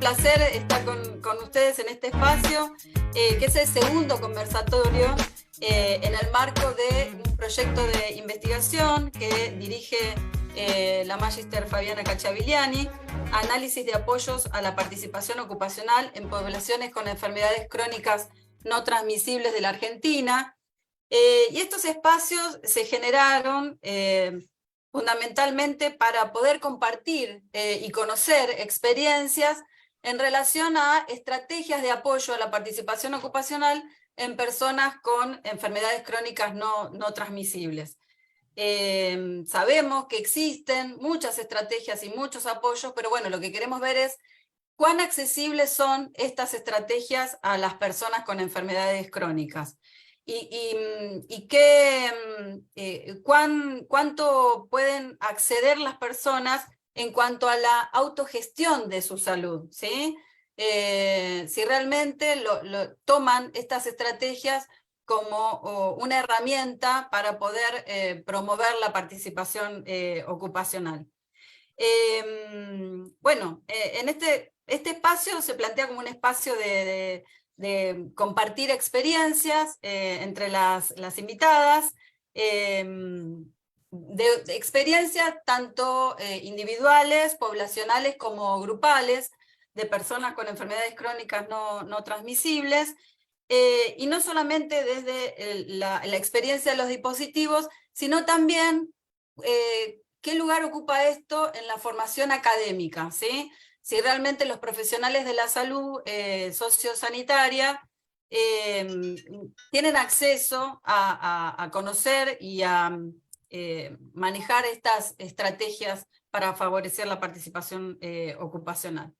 placer estar con ustedes en este espacio, que es el segundo conversatorio en el marco de un proyecto de investigación que dirige la Magister Fabiana Cacciavigliani, análisis de apoyos a la participación ocupacional en poblaciones con enfermedades crónicas no transmisibles de la Argentina. Y estos espacios se generaron fundamentalmente para poder compartir y conocer experiencias en relación a estrategias de apoyo a la participación ocupacional en personas con enfermedades crónicas no transmisibles. Sabemos que existen muchas estrategias y muchos apoyos, pero bueno, lo que queremos ver es cuán accesibles son estas estrategias a las personas con enfermedades crónicas. Y cuánto pueden acceder las personas en cuanto a la autogestión de su salud, ¿sí? Si realmente toman estas estrategias como una herramienta para poder promover la participación ocupacional. Bueno, en este espacio se plantea como un espacio de compartir experiencias entre las invitadas, de experiencias tanto individuales, poblacionales como grupales, de personas con enfermedades crónicas no transmisibles, y no solamente desde la experiencia de los dispositivos, sino también qué lugar ocupa esto en la formación académica, ¿sí? Si realmente los profesionales de la salud sociosanitaria tienen acceso a conocer y a manejar estas estrategias para favorecer la participación ocupacional.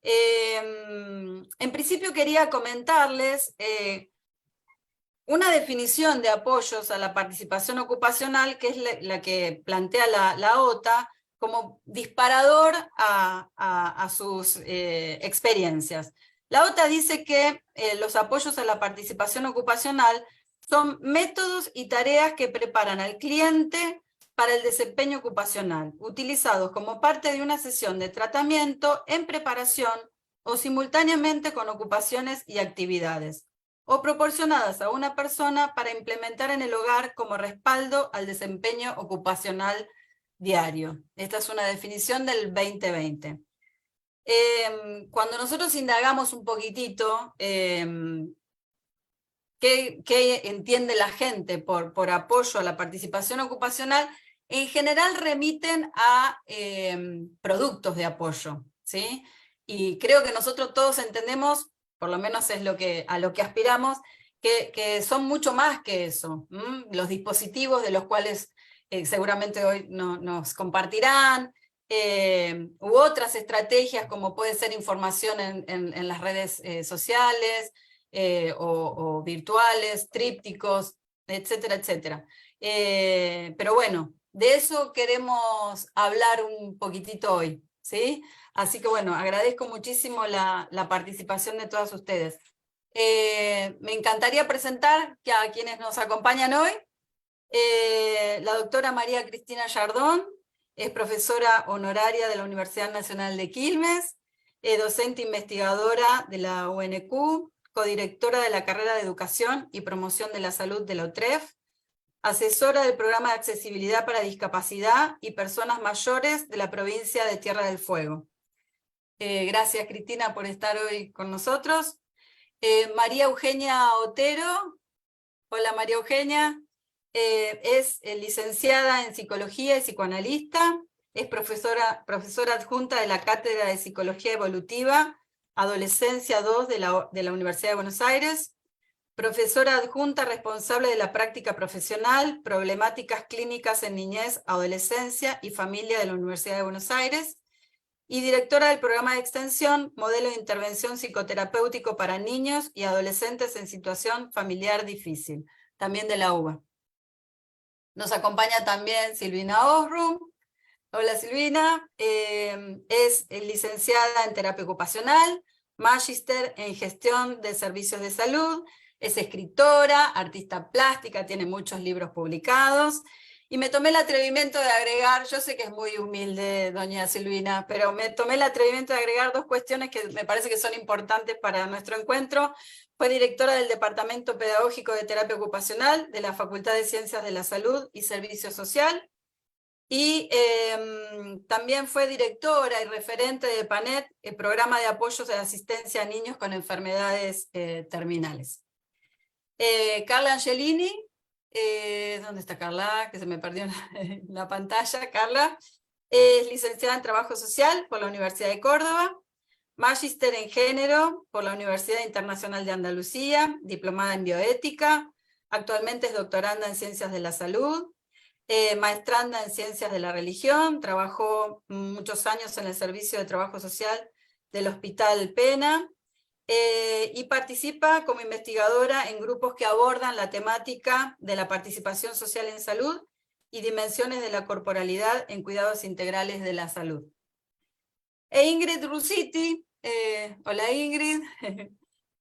En principio quería comentarles una definición de apoyos a la participación ocupacional, que es la que plantea la OTA, como disparador a sus experiencias. La OTA dice que los apoyos a la participación ocupacional son métodos y tareas que preparan al cliente para el desempeño ocupacional, utilizados como parte de una sesión de tratamiento en preparación o simultáneamente con ocupaciones y actividades, o proporcionadas a una persona para implementar en el hogar como respaldo al desempeño ocupacional diario. Esta es una definición del 2020. Cuando nosotros indagamos un poquitito qué entiende la gente por apoyo a la participación ocupacional, en general remiten a productos de apoyo, ¿sí? Y creo que nosotros todos entendemos, por lo menos es a lo que aspiramos, que son mucho más que eso. Los dispositivos de los cuales seguramente hoy nos compartirán, u otras estrategias como puede ser información en las redes sociales o virtuales, trípticos, etcétera, etcétera. Pero bueno, de eso queremos hablar un poquitito hoy, ¿sí? Así que bueno, agradezco muchísimo la participación de todas ustedes. Me encantaría presentar a quienes nos acompañan hoy. La doctora María Cristina Yardón es profesora honoraria de la Universidad Nacional de Quilmes, docente investigadora de la UNQ, codirectora de la carrera de Educación y Promoción de la Salud de la UTREF, asesora del programa de accesibilidad para discapacidad y personas mayores de la provincia de Tierra del Fuego. Gracias, Cristina, por estar hoy con nosotros. María Eugenia Otero. Hola, María Eugenia. Es licenciada en Psicología y psicoanalista. Es profesora adjunta de la Cátedra de Psicología Evolutiva, Adolescencia 2 de la Universidad de Buenos Aires. Profesora adjunta responsable de la práctica profesional, problemáticas clínicas en niñez, adolescencia y familia de la Universidad de Buenos Aires, y directora del programa de extensión, modelo de intervención psicoterapéutico para niños y adolescentes en situación familiar difícil, también de la UBA. Nos acompaña también Silvina Osrum. Hola Silvina, es licenciada en terapia ocupacional, magíster en gestión de servicios de salud, es escritora, artista plástica, tiene muchos libros publicados, Y me tomé el atrevimiento de agregar, yo sé que es muy humilde doña Silvina, pero me tomé el atrevimiento de agregar dos cuestiones que me parece que son importantes para nuestro encuentro. Fue directora del Departamento Pedagógico de Terapia Ocupacional de la Facultad de Ciencias de la Salud y Servicio Social, y también fue directora y referente de PANET, el Programa de Apoyos de Asistencia a Niños con Enfermedades Terminales. Carla Angelini, ¿dónde está Carla? Que se me perdió en la pantalla. Carla es licenciada en Trabajo Social por la Universidad de Córdoba, magíster en Género por la Universidad Internacional de Andalucía, diplomada en Bioética, actualmente es doctoranda en Ciencias de la Salud, maestranda en Ciencias de la Religión, trabajó muchos años en el Servicio de Trabajo Social del Hospital Pena, y participa como investigadora en grupos que abordan la temática de la participación social en salud y dimensiones de la corporalidad en cuidados integrales de la salud. E Ingrid Rusiti, hola Ingrid,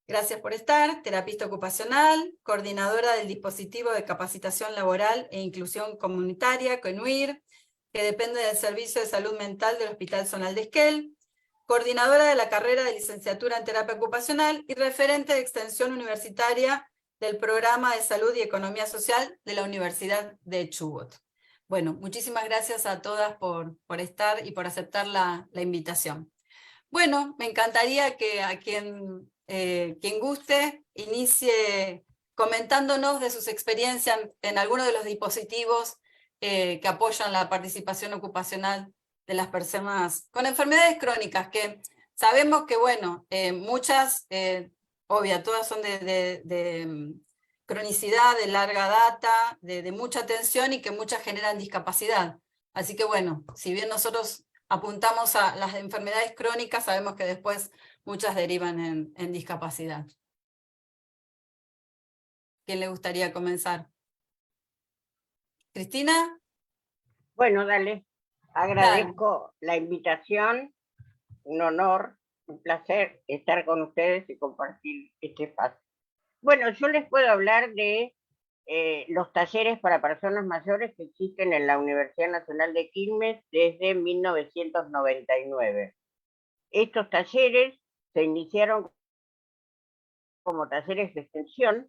gracias por estar, terapista ocupacional, coordinadora del dispositivo de capacitación laboral e inclusión comunitaria, CONUIR, que depende del Servicio de Salud Mental del Hospital Zonal de Esquel, coordinadora de la carrera de licenciatura en terapia ocupacional y referente de extensión universitaria del programa de salud y economía social de la Universidad de Chubut. Bueno, muchísimas gracias a todas por estar y por aceptar la invitación. Bueno, me encantaría que a quien guste inicie comentándonos de sus experiencias en alguno de los dispositivos que apoyan la participación ocupacional de las personas con enfermedades crónicas, que sabemos que, bueno, muchas, obvia, todas son de cronicidad, de larga data, de mucha tensión y que muchas generan discapacidad. Así que, bueno, si bien nosotros apuntamos a las enfermedades crónicas, sabemos que después muchas derivan en discapacidad. ¿Quién le gustaría comenzar? ¿Cristina? Bueno, dale. Agradezco la invitación, un honor, un placer estar con ustedes y compartir este espacio. Bueno, yo les puedo hablar de los talleres para personas mayores que existen en la Universidad Nacional de Quilmes desde 1999. Estos talleres se iniciaron como talleres de extensión,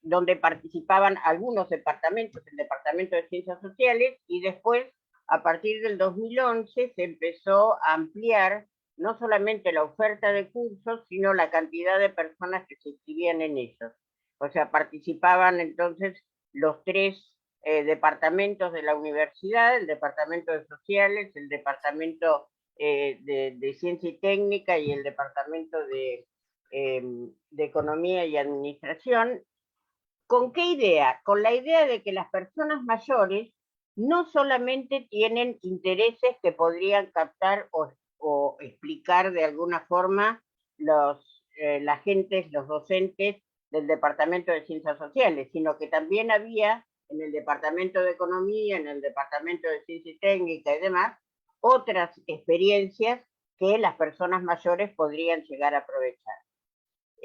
donde participaban algunos departamentos, el Departamento de Ciencias Sociales, y después, a partir del 2011, se empezó a ampliar no solamente la oferta de cursos, sino la cantidad de personas que se inscribían en ellos. O sea, participaban entonces los tres departamentos de la universidad, el Departamento de Sociales, el Departamento de Ciencia y Técnica y el Departamento de Economía y Administración. ¿Con qué idea? Con la idea de que las personas mayores no solamente tienen intereses que podrían captar o explicar de alguna forma las gentes, los docentes del Departamento de Ciencias Sociales, sino que también había en el Departamento de Economía, en el Departamento de Ciencia y Técnica y demás, otras experiencias que las personas mayores podrían llegar a aprovechar.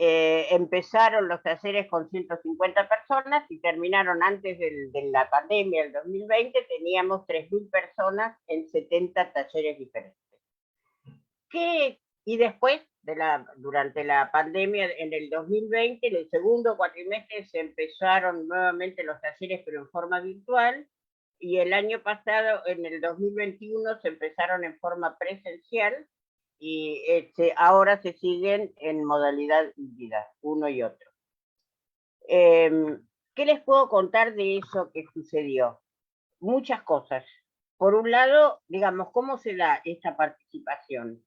Empezaron los talleres con 150 personas y terminaron antes de la pandemia, el 2020, teníamos 3.000 personas en 70 talleres diferentes. Y después, durante la pandemia, en el 2020, en el segundo cuatrimestre, se empezaron nuevamente los talleres, pero en forma virtual, y el año pasado, en el 2021, se empezaron en forma presencial, y ahora se siguen en modalidad híbrida, uno y otro. ¿Qué les puedo contar de eso que sucedió? Muchas cosas. Por un lado, digamos, ¿cómo se da esta participación?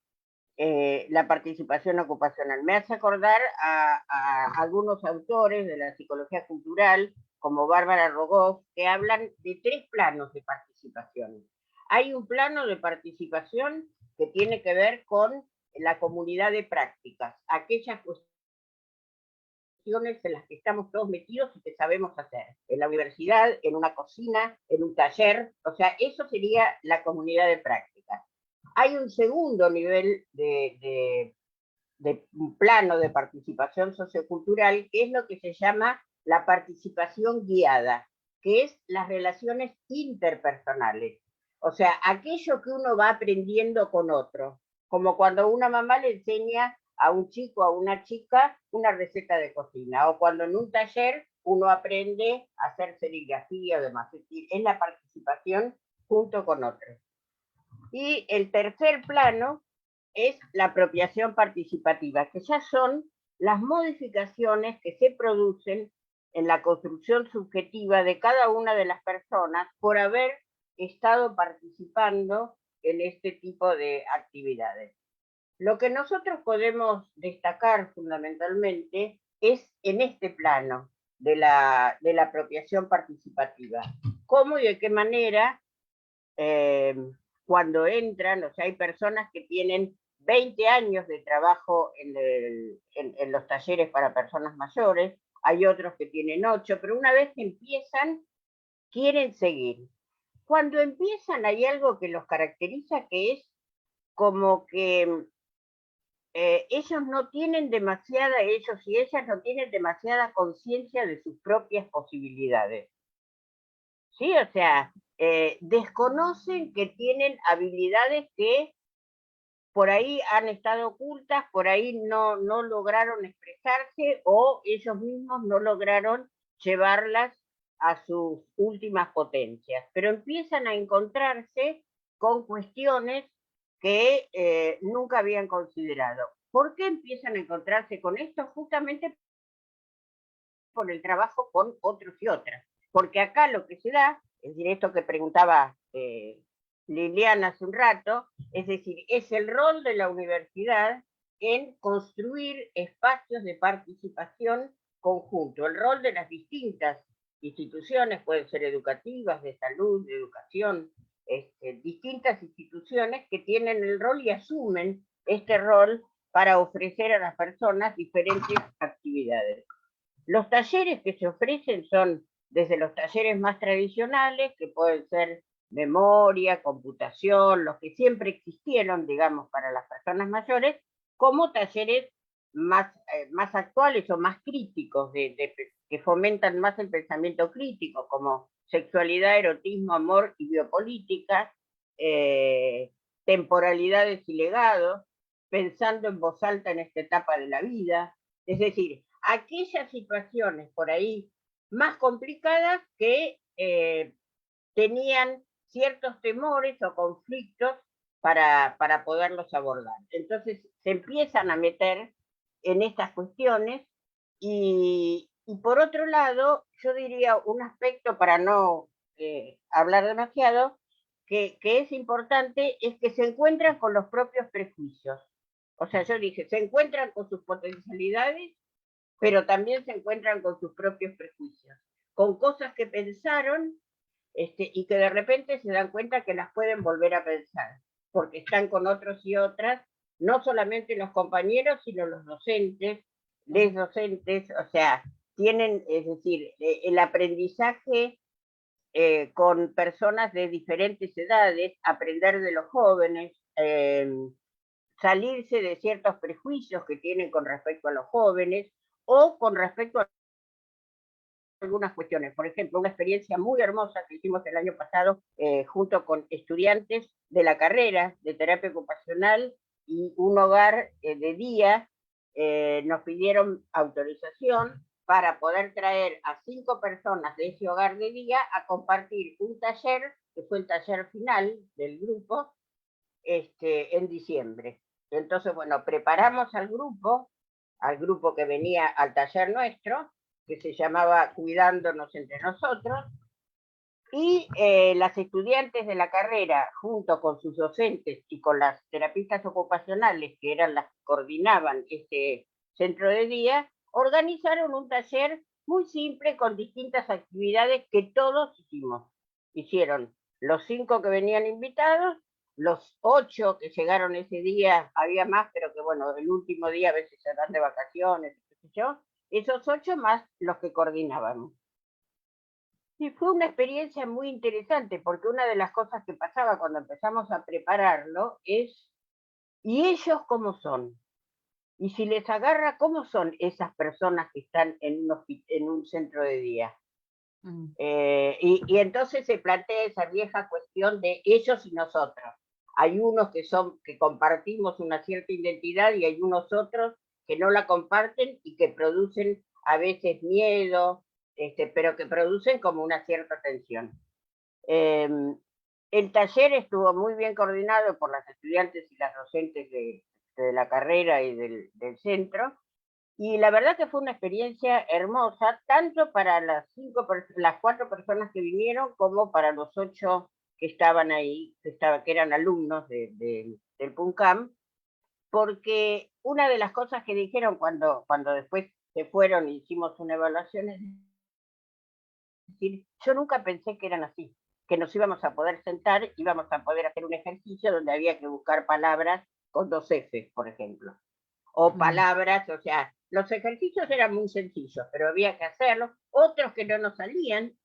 La participación ocupacional. Me hace acordar a algunos autores de la psicología cultural, como Bárbara Rogoff, que hablan de 3 planos de participación. Hay un plano de participación que tiene que ver con la comunidad de prácticas, aquellas cuestiones en las que estamos todos metidos y que sabemos hacer, en la universidad, en una cocina, en un taller, o sea, eso sería la comunidad de prácticas. Hay un segundo nivel de un plano de participación sociocultural, que es lo que se llama la participación guiada. que es las relaciones interpersonales. O sea, aquello que uno va aprendiendo con otro, como cuando una mamá le enseña a un chico, a una chica, una receta de cocina, o cuando en un taller uno aprende a hacer serigrafía o demás. Es decir, es la participación junto con otros. Y el tercer plano es la apropiación participativa, que ya son las modificaciones que se producen en la construcción subjetiva de cada una de las personas por haber estado participando en este tipo de actividades. Lo que nosotros podemos destacar fundamentalmente es en este plano de la apropiación participativa. ¿Cómo y de qué manera eh, cuando entran, o sea, hay personas que tienen 20 años de trabajo en los talleres para personas mayores, hay otros que tienen 8, pero una vez que empiezan, quieren seguir. Cuando empiezan hay algo que los caracteriza, que es como que ellos no tienen demasiada, ellos y ellas no tienen demasiada conciencia de sus propias posibilidades. ¿Sí? O sea, desconocen que tienen habilidades que por ahí han estado ocultas, por ahí no lograron expresarse o ellos mismos no lograron llevarlas a sus últimas potencias, pero empiezan a encontrarse con cuestiones que nunca habían considerado. ¿Por qué empiezan a encontrarse con esto? Justamente por el trabajo con otros y otras. Porque acá lo que se da, es decir, esto que preguntaba Liliana hace un rato, es decir, es el rol de la universidad en construir espacios de participación conjunto, el rol de las distintas instituciones, pueden ser educativas, de salud, de educación, distintas instituciones que tienen el rol y asumen este rol para ofrecer a las personas diferentes actividades. Los talleres que se ofrecen son desde los talleres más tradicionales, que pueden ser memoria, computación, los que siempre existieron, digamos, para las personas mayores, como talleres más actuales o más críticos, que fomentan más el pensamiento crítico, como sexualidad, erotismo, amor y biopolítica, temporalidades y legados, pensando en voz alta en esta etapa de la vida. Es decir, aquellas situaciones por ahí más complicadas que tenían ciertos temores o conflictos para poderlos abordar. Entonces se empiezan a meter en estas cuestiones y por otro lado, yo diría un aspecto para no hablar demasiado, que es importante, es que se encuentran con los propios prejuicios. O sea, yo dije, se encuentran con sus potencialidades, pero también se encuentran con sus propios prejuicios, con cosas que pensaron y que de repente se dan cuenta que las pueden volver a pensar, porque están con otros y otras, no solamente los compañeros, sino los docentes, les docentes, o sea, tienen, es decir, el aprendizaje con personas de diferentes edades, aprender de los jóvenes, salirse de ciertos prejuicios que tienen con respecto a los jóvenes o con respecto a algunas cuestiones. Por ejemplo, una experiencia muy hermosa que hicimos el año pasado junto con estudiantes de la carrera de terapia ocupacional y un hogar de día, nos pidieron autorización para poder traer a 5 personas de ese hogar de día a compartir un taller, que fue el taller final del grupo, en diciembre. Entonces, bueno, preparamos al grupo que venía al taller nuestro, que se llamaba Cuidándonos entre nosotros, y las estudiantes de la carrera, junto con sus docentes y con las terapistas ocupacionales, que eran las que coordinaban este centro de día, organizaron un taller muy simple con distintas actividades que todos hicieron los 5 que venían invitados, los 8 que llegaron ese día, había más, pero que bueno, el último día a veces se dan de vacaciones, qué sé yo, esos 8 más los que coordinábamos. Sí, fue una experiencia muy interesante, porque una de las cosas que pasaba cuando empezamos a prepararlo es, ¿y ellos cómo son? Y si les agarra, ¿cómo son esas personas que están en un centro de día? Mm. Y entonces se plantea esa vieja cuestión de ellos y nosotros. Hay unos que compartimos una cierta identidad y hay unos otros que no la comparten y que producen a veces miedo, pero que producen como una cierta tensión. Eh, el taller estuvo muy bien coordinado por las estudiantes y las docentes de la carrera y del centro, y la verdad que fue una experiencia hermosa, tanto para las 4 personas que vinieron, como para los 8 que estaban ahí, que eran alumnos del PUNCAM, porque una de las cosas que dijeron cuando después se fueron y hicimos una evaluación es decir, yo nunca pensé que eran así, que nos íbamos a poder sentar, íbamos a poder hacer un ejercicio donde había que buscar palabras con 2 F, por ejemplo, o palabras, o sea, los ejercicios eran muy sencillos, pero había que hacerlos, otros que no nos salían,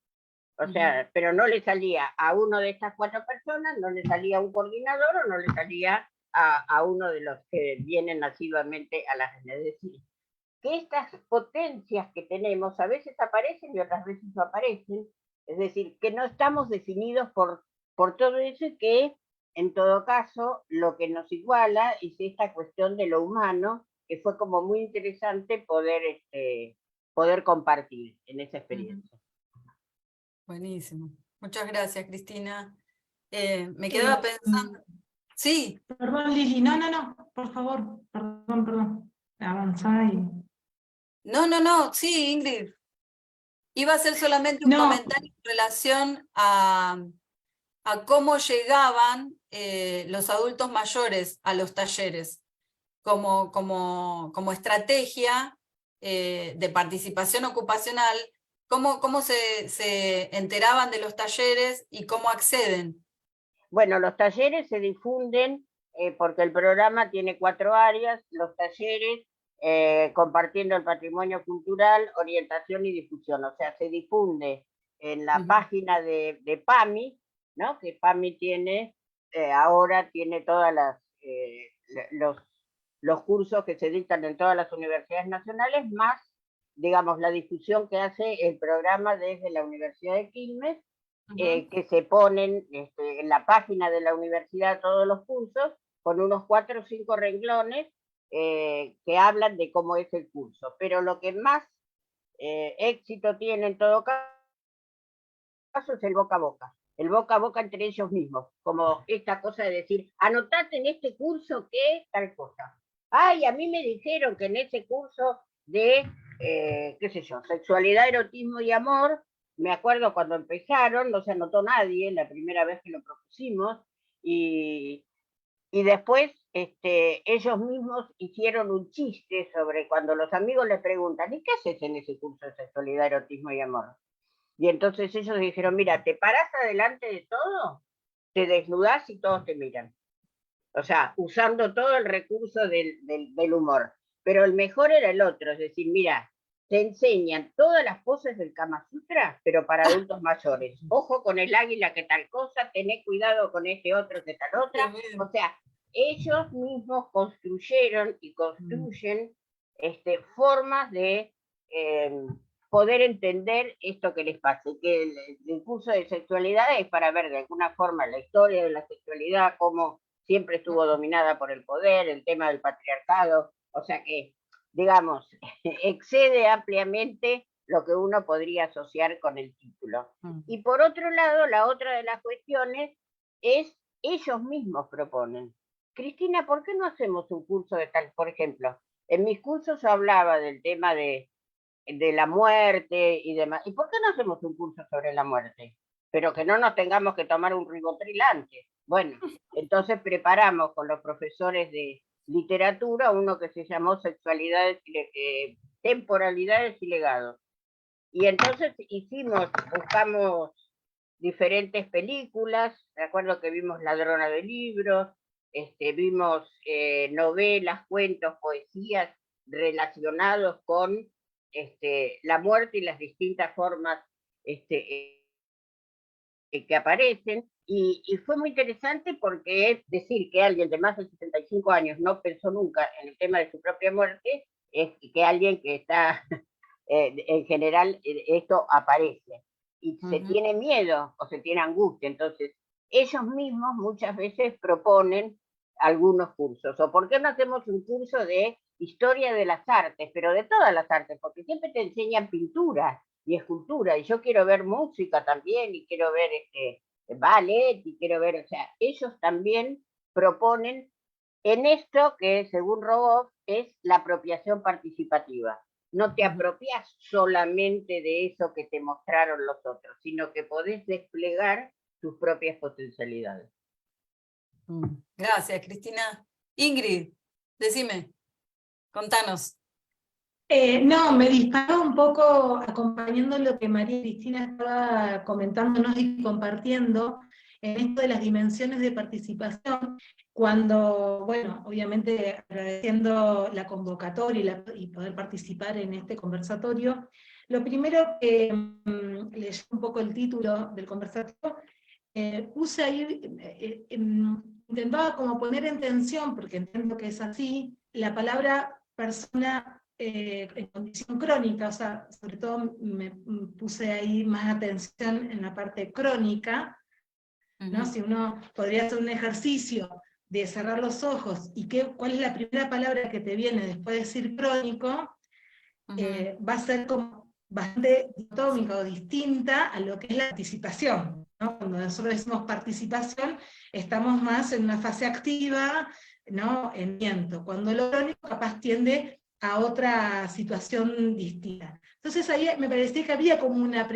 o sea, pero no le salía a uno de estas 4 personas, no le salía a un coordinador o no le salía a uno de los que vienen asiduamente a las redes. Es decir, que estas potencias que tenemos a veces aparecen y otras veces no aparecen, es decir, que no estamos definidos por todo eso y que en todo caso lo que nos iguala es esta cuestión de lo humano, que fue como muy interesante poder compartir en esa experiencia. Buenísimo. Muchas gracias, Cristina. Me Eh, quedaba pensando. Sí, Perdón, Lili, no, por favor, perdón. Avanzá y... no, sí, Ingrid. Iba a hacer solamente un No, comentario en relación a cómo llegaban los adultos mayores a los talleres como estrategia de participación ocupacional, cómo se enteraban de los talleres y cómo acceden. Bueno, los talleres se difunden porque el programa tiene 4 áreas, los talleres compartiendo el patrimonio cultural, orientación y difusión, o sea, se difunde en la página de PAMI, ¿no? Que PAMI ahora tiene todas los cursos que se dictan en todas las universidades nacionales, más, digamos, la difusión que hace el programa desde la Universidad de Quilmes, que se ponen en la página de la universidad todos los cursos, con unos 4 o 5 renglones que hablan de cómo es el curso. Pero lo que más éxito tiene en todo caso es el boca a boca. El boca a boca entre ellos mismos, como esta cosa de decir, anotate en este curso que tal cosa. Ay, a mí me dijeron que en ese curso de, qué sé yo, sexualidad, erotismo y amor, me acuerdo cuando empezaron, no se anotó nadie, la primera vez que lo propusimos, y después ellos mismos hicieron un chiste sobre cuando los amigos le preguntan, ¿y qué haces en ese curso de sexualidad, erotismo y amor? Y entonces ellos dijeron, mira, te parás adelante de todo, te desnudás y todos te miran. O sea, usando todo el recurso del humor. Pero el mejor era el otro, es decir, mira, te enseñan todas las poses del Kama Sutra, pero para adultos mayores. Ojo con el águila que tal cosa, tené cuidado con este otro que tal otra. O sea, ellos mismos construyeron y construyen formas de poder entender esto que les pasa. Que el curso de sexualidad es para ver de alguna forma la historia de la sexualidad, cómo siempre estuvo dominada por el poder, el tema del patriarcado, o sea que, digamos, excede ampliamente lo que uno podría asociar con el título. Y por otro lado, la otra de las cuestiones es ellos mismos proponen. Cristina, ¿por qué no hacemos un curso de tal? Por ejemplo, en mis cursos yo hablaba del tema de la muerte y demás. ¿Y por qué no hacemos un curso sobre la muerte? Pero que no nos tengamos que tomar un ribotril antes. Bueno, entonces preparamos con los profesores de literatura uno que se llamó Sexualidades, Temporalidades y Legados. Y entonces buscamos diferentes películas, recuerdo que vimos Ladrona de Libros, vimos novelas, cuentos, poesías relacionados con la muerte y las distintas formas que aparecen, y fue muy interesante porque es decir que alguien de más de 75 años no pensó nunca en el tema de su propia muerte, es que alguien que está, en general, esto aparece. y se tiene miedo o se tiene angustia. Entonces, ellos mismos muchas veces proponen algunos cursos. O por qué no hacemos un curso de historia de las artes, pero de todas las artes, porque siempre te enseñan pintura y escultura, y yo quiero ver música también, y quiero ver ballet, y quiero ver, o sea, ellos también proponen en esto que, según Rogoff, es la apropiación participativa. No te apropias solamente de eso que te mostraron los otros, sino que podés desplegar tus propias potencialidades. Gracias, Cristina. Ingrid, decime, contanos. No, me disparó un poco acompañando lo que María Cristina estaba comentándonos y compartiendo en esto de las dimensiones de participación, cuando, bueno, obviamente agradeciendo la convocatoria y poder participar en este conversatorio, lo primero que leyó un poco el título del conversatorio, puse ahí, intentaba como poner en tensión, porque entiendo que es así, la palabra persona en condición crónica, o sea, sobre todo me puse ahí más atención en la parte crónica, ¿no? Si uno podría hacer un ejercicio de cerrar los ojos y cuál es la primera palabra que te viene después de decir crónico, va a ser como bastante dicotómica o distinta a lo que es la participación, ¿no? Cuando nosotros decimos participación, estamos más en una fase activa, ¿no? En movimiento. Cuando lo crónico capaz tiende a otra situación distinta. Entonces ahí me parecía que había como una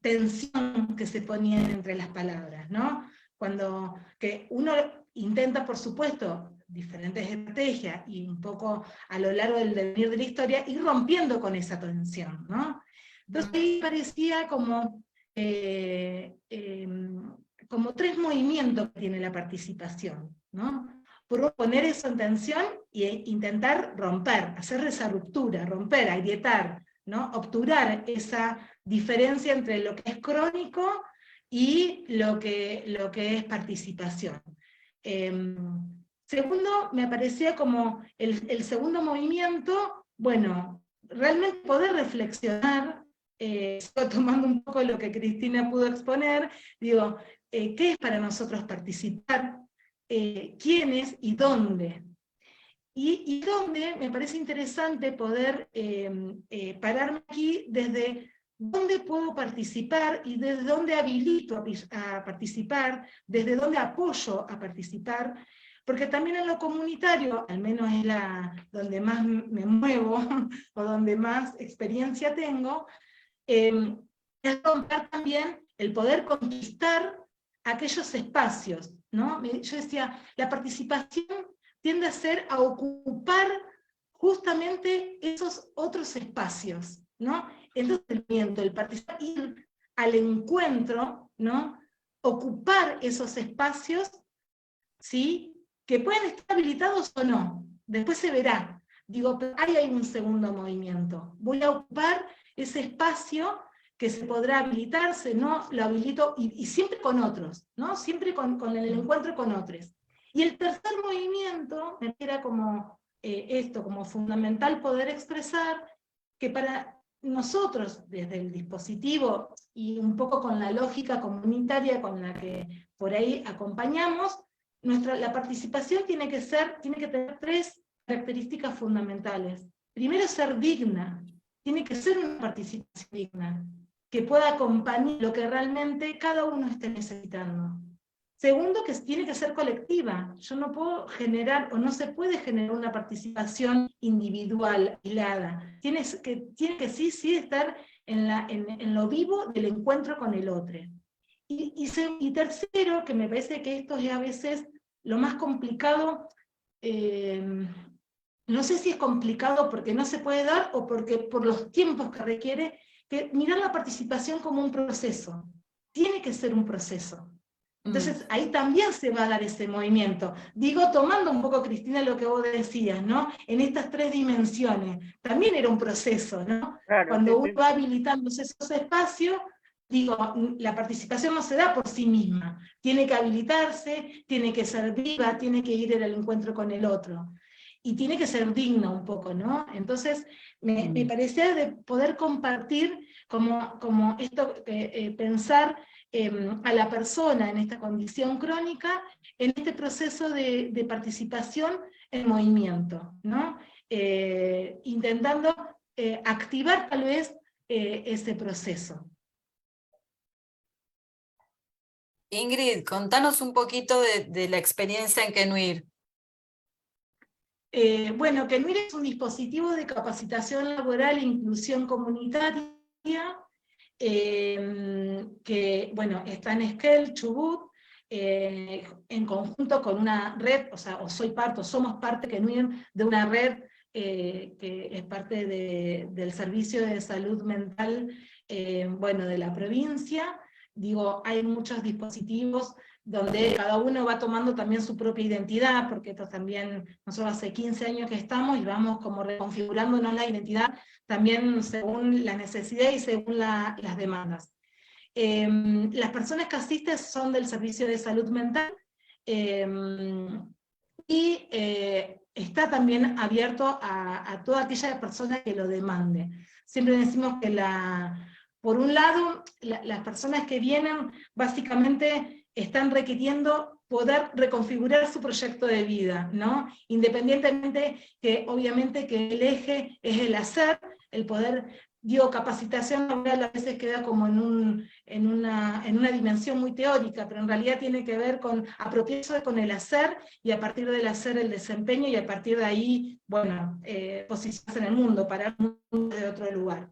tensión que se ponía entre las palabras, ¿no? Cuando que uno intenta, por supuesto, diferentes estrategias y un poco a lo largo del devenir de la historia, ir rompiendo con esa tensión, ¿no? Entonces ahí parecía como tres movimientos que tiene la participación, ¿no? Por poner eso en tensión e intentar romper, hacer esa ruptura, romper, agrietar, ¿no? Obturar esa diferencia entre lo que es crónico y lo que es participación. Segundo, me parecía como el segundo movimiento, bueno, realmente poder reflexionar, tomando un poco lo que Cristina pudo exponer, digo, ¿qué es para nosotros participar? ¿Quién es y dónde? Y dónde me parece interesante poder pararme aquí desde dónde puedo participar y desde dónde habilito a participar, desde dónde apoyo a participar, porque también en lo comunitario, al menos es donde más me muevo, o donde más experiencia tengo, es romper también el poder conquistar aquellos espacios, ¿no? Yo decía, la participación tiende a ocupar justamente esos otros espacios, ¿no? Entonces el participar, ir al encuentro, ¿no? Ocupar esos espacios, ¿sí? Que pueden estar habilitados o no, después se verá. Digo, pero ahí hay un segundo movimiento. Voy a ocupar ese espacio que se podrá habilitarse, ¿no? Lo habilito, y siempre con otros, ¿no? Siempre con el encuentro con otros. Y el tercer movimiento, me era como esto, como fundamental poder expresar, que para nosotros, desde el dispositivo, y un poco con la lógica comunitaria con la que por ahí acompañamos, la participación tiene que tener tres características fundamentales. Primero, ser digna. Tiene que ser una participación digna, que pueda acompañar lo que realmente cada uno esté necesitando. Segundo, que tiene que ser colectiva. Yo no puedo generar, o no se puede generar una participación individual, aislada. Tiene que sí estar en lo vivo del encuentro con el otro. Y tercero, que me parece que esto es a veces lo más complicado, no sé si es complicado porque no se puede dar o porque por los tiempos que requiere, que mirar la participación como un proceso. Tiene que ser un proceso. Entonces ahí también se va a dar ese movimiento. Digo, tomando un poco, Cristina, lo que vos decías, ¿no? En estas tres dimensiones. También era un proceso, ¿no? Claro, cuando uno va habilitando esos espacios, digo, la participación no se da por sí misma. Tiene que habilitarse, tiene que ser viva, tiene que ir al encuentro con el otro. y tiene que ser digno un poco, ¿no? Entonces, me parecía de poder compartir como esto, pensar a la persona en esta condición crónica, en este proceso de participación en movimiento, ¿no? Intentando activar tal vez ese proceso. Ingrid, contanos un poquito de la experiencia en Kenwir. Bueno, Kenwir es un dispositivo de capacitación laboral e inclusión comunitaria que, bueno, está en Esquel, Chubut, en conjunto con una red, somos parte Kenwir de una red que es parte del Servicio de Salud Mental, bueno, de la provincia. Digo, hay muchos dispositivos donde cada uno va tomando también su propia identidad, porque esto también, nosotros hace 15 años que estamos y vamos como reconfigurándonos la identidad también según la necesidad y según las demandas. Las personas que asisten son del Servicio de Salud Mental, y está también abierto a toda aquella persona que lo demande. Siempre decimos que por un lado, las personas que vienen básicamente están requiriendo poder reconfigurar su proyecto de vida, ¿no? Independientemente que obviamente que el eje es el hacer, el poder, capacitación laboral a veces queda como en una dimensión muy teórica, pero en realidad tiene que ver con apropiarse con el hacer, y a partir del hacer el desempeño, y a partir de ahí, bueno, posicionarse en el mundo, parar el mundo de otro lugar.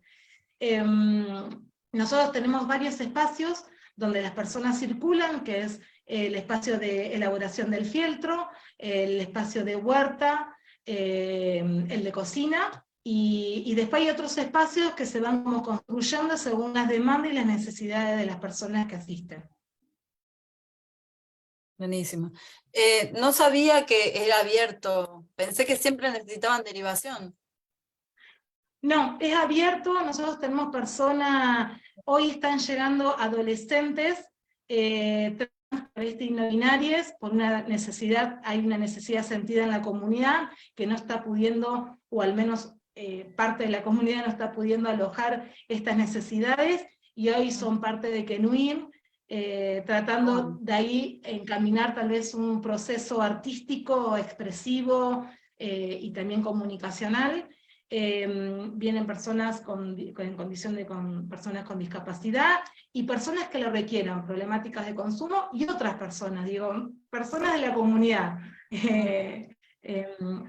Nosotros tenemos varios espacios donde las personas circulan, que es el espacio de elaboración del fieltro, el espacio de huerta, el de cocina, y después hay otros espacios que se van como construyendo según las demandas y las necesidades de las personas que asisten. Buenísimo. No sabía que era abierto, pensé que siempre necesitaban derivación. No, es abierto, nosotros tenemos personas, hoy están llegando adolescentes, travestis no binarias, por una necesidad, hay una necesidad sentida en la comunidad, que no está pudiendo, o al menos parte de la comunidad no está pudiendo alojar estas necesidades, y hoy son parte de Kenwir, tratando de ahí encaminar tal vez un proceso artístico, expresivo, y también comunicacional. Vienen personas en condición con personas con discapacidad, y personas que lo requieran, problemáticas de consumo, y otras personas, personas de la comunidad,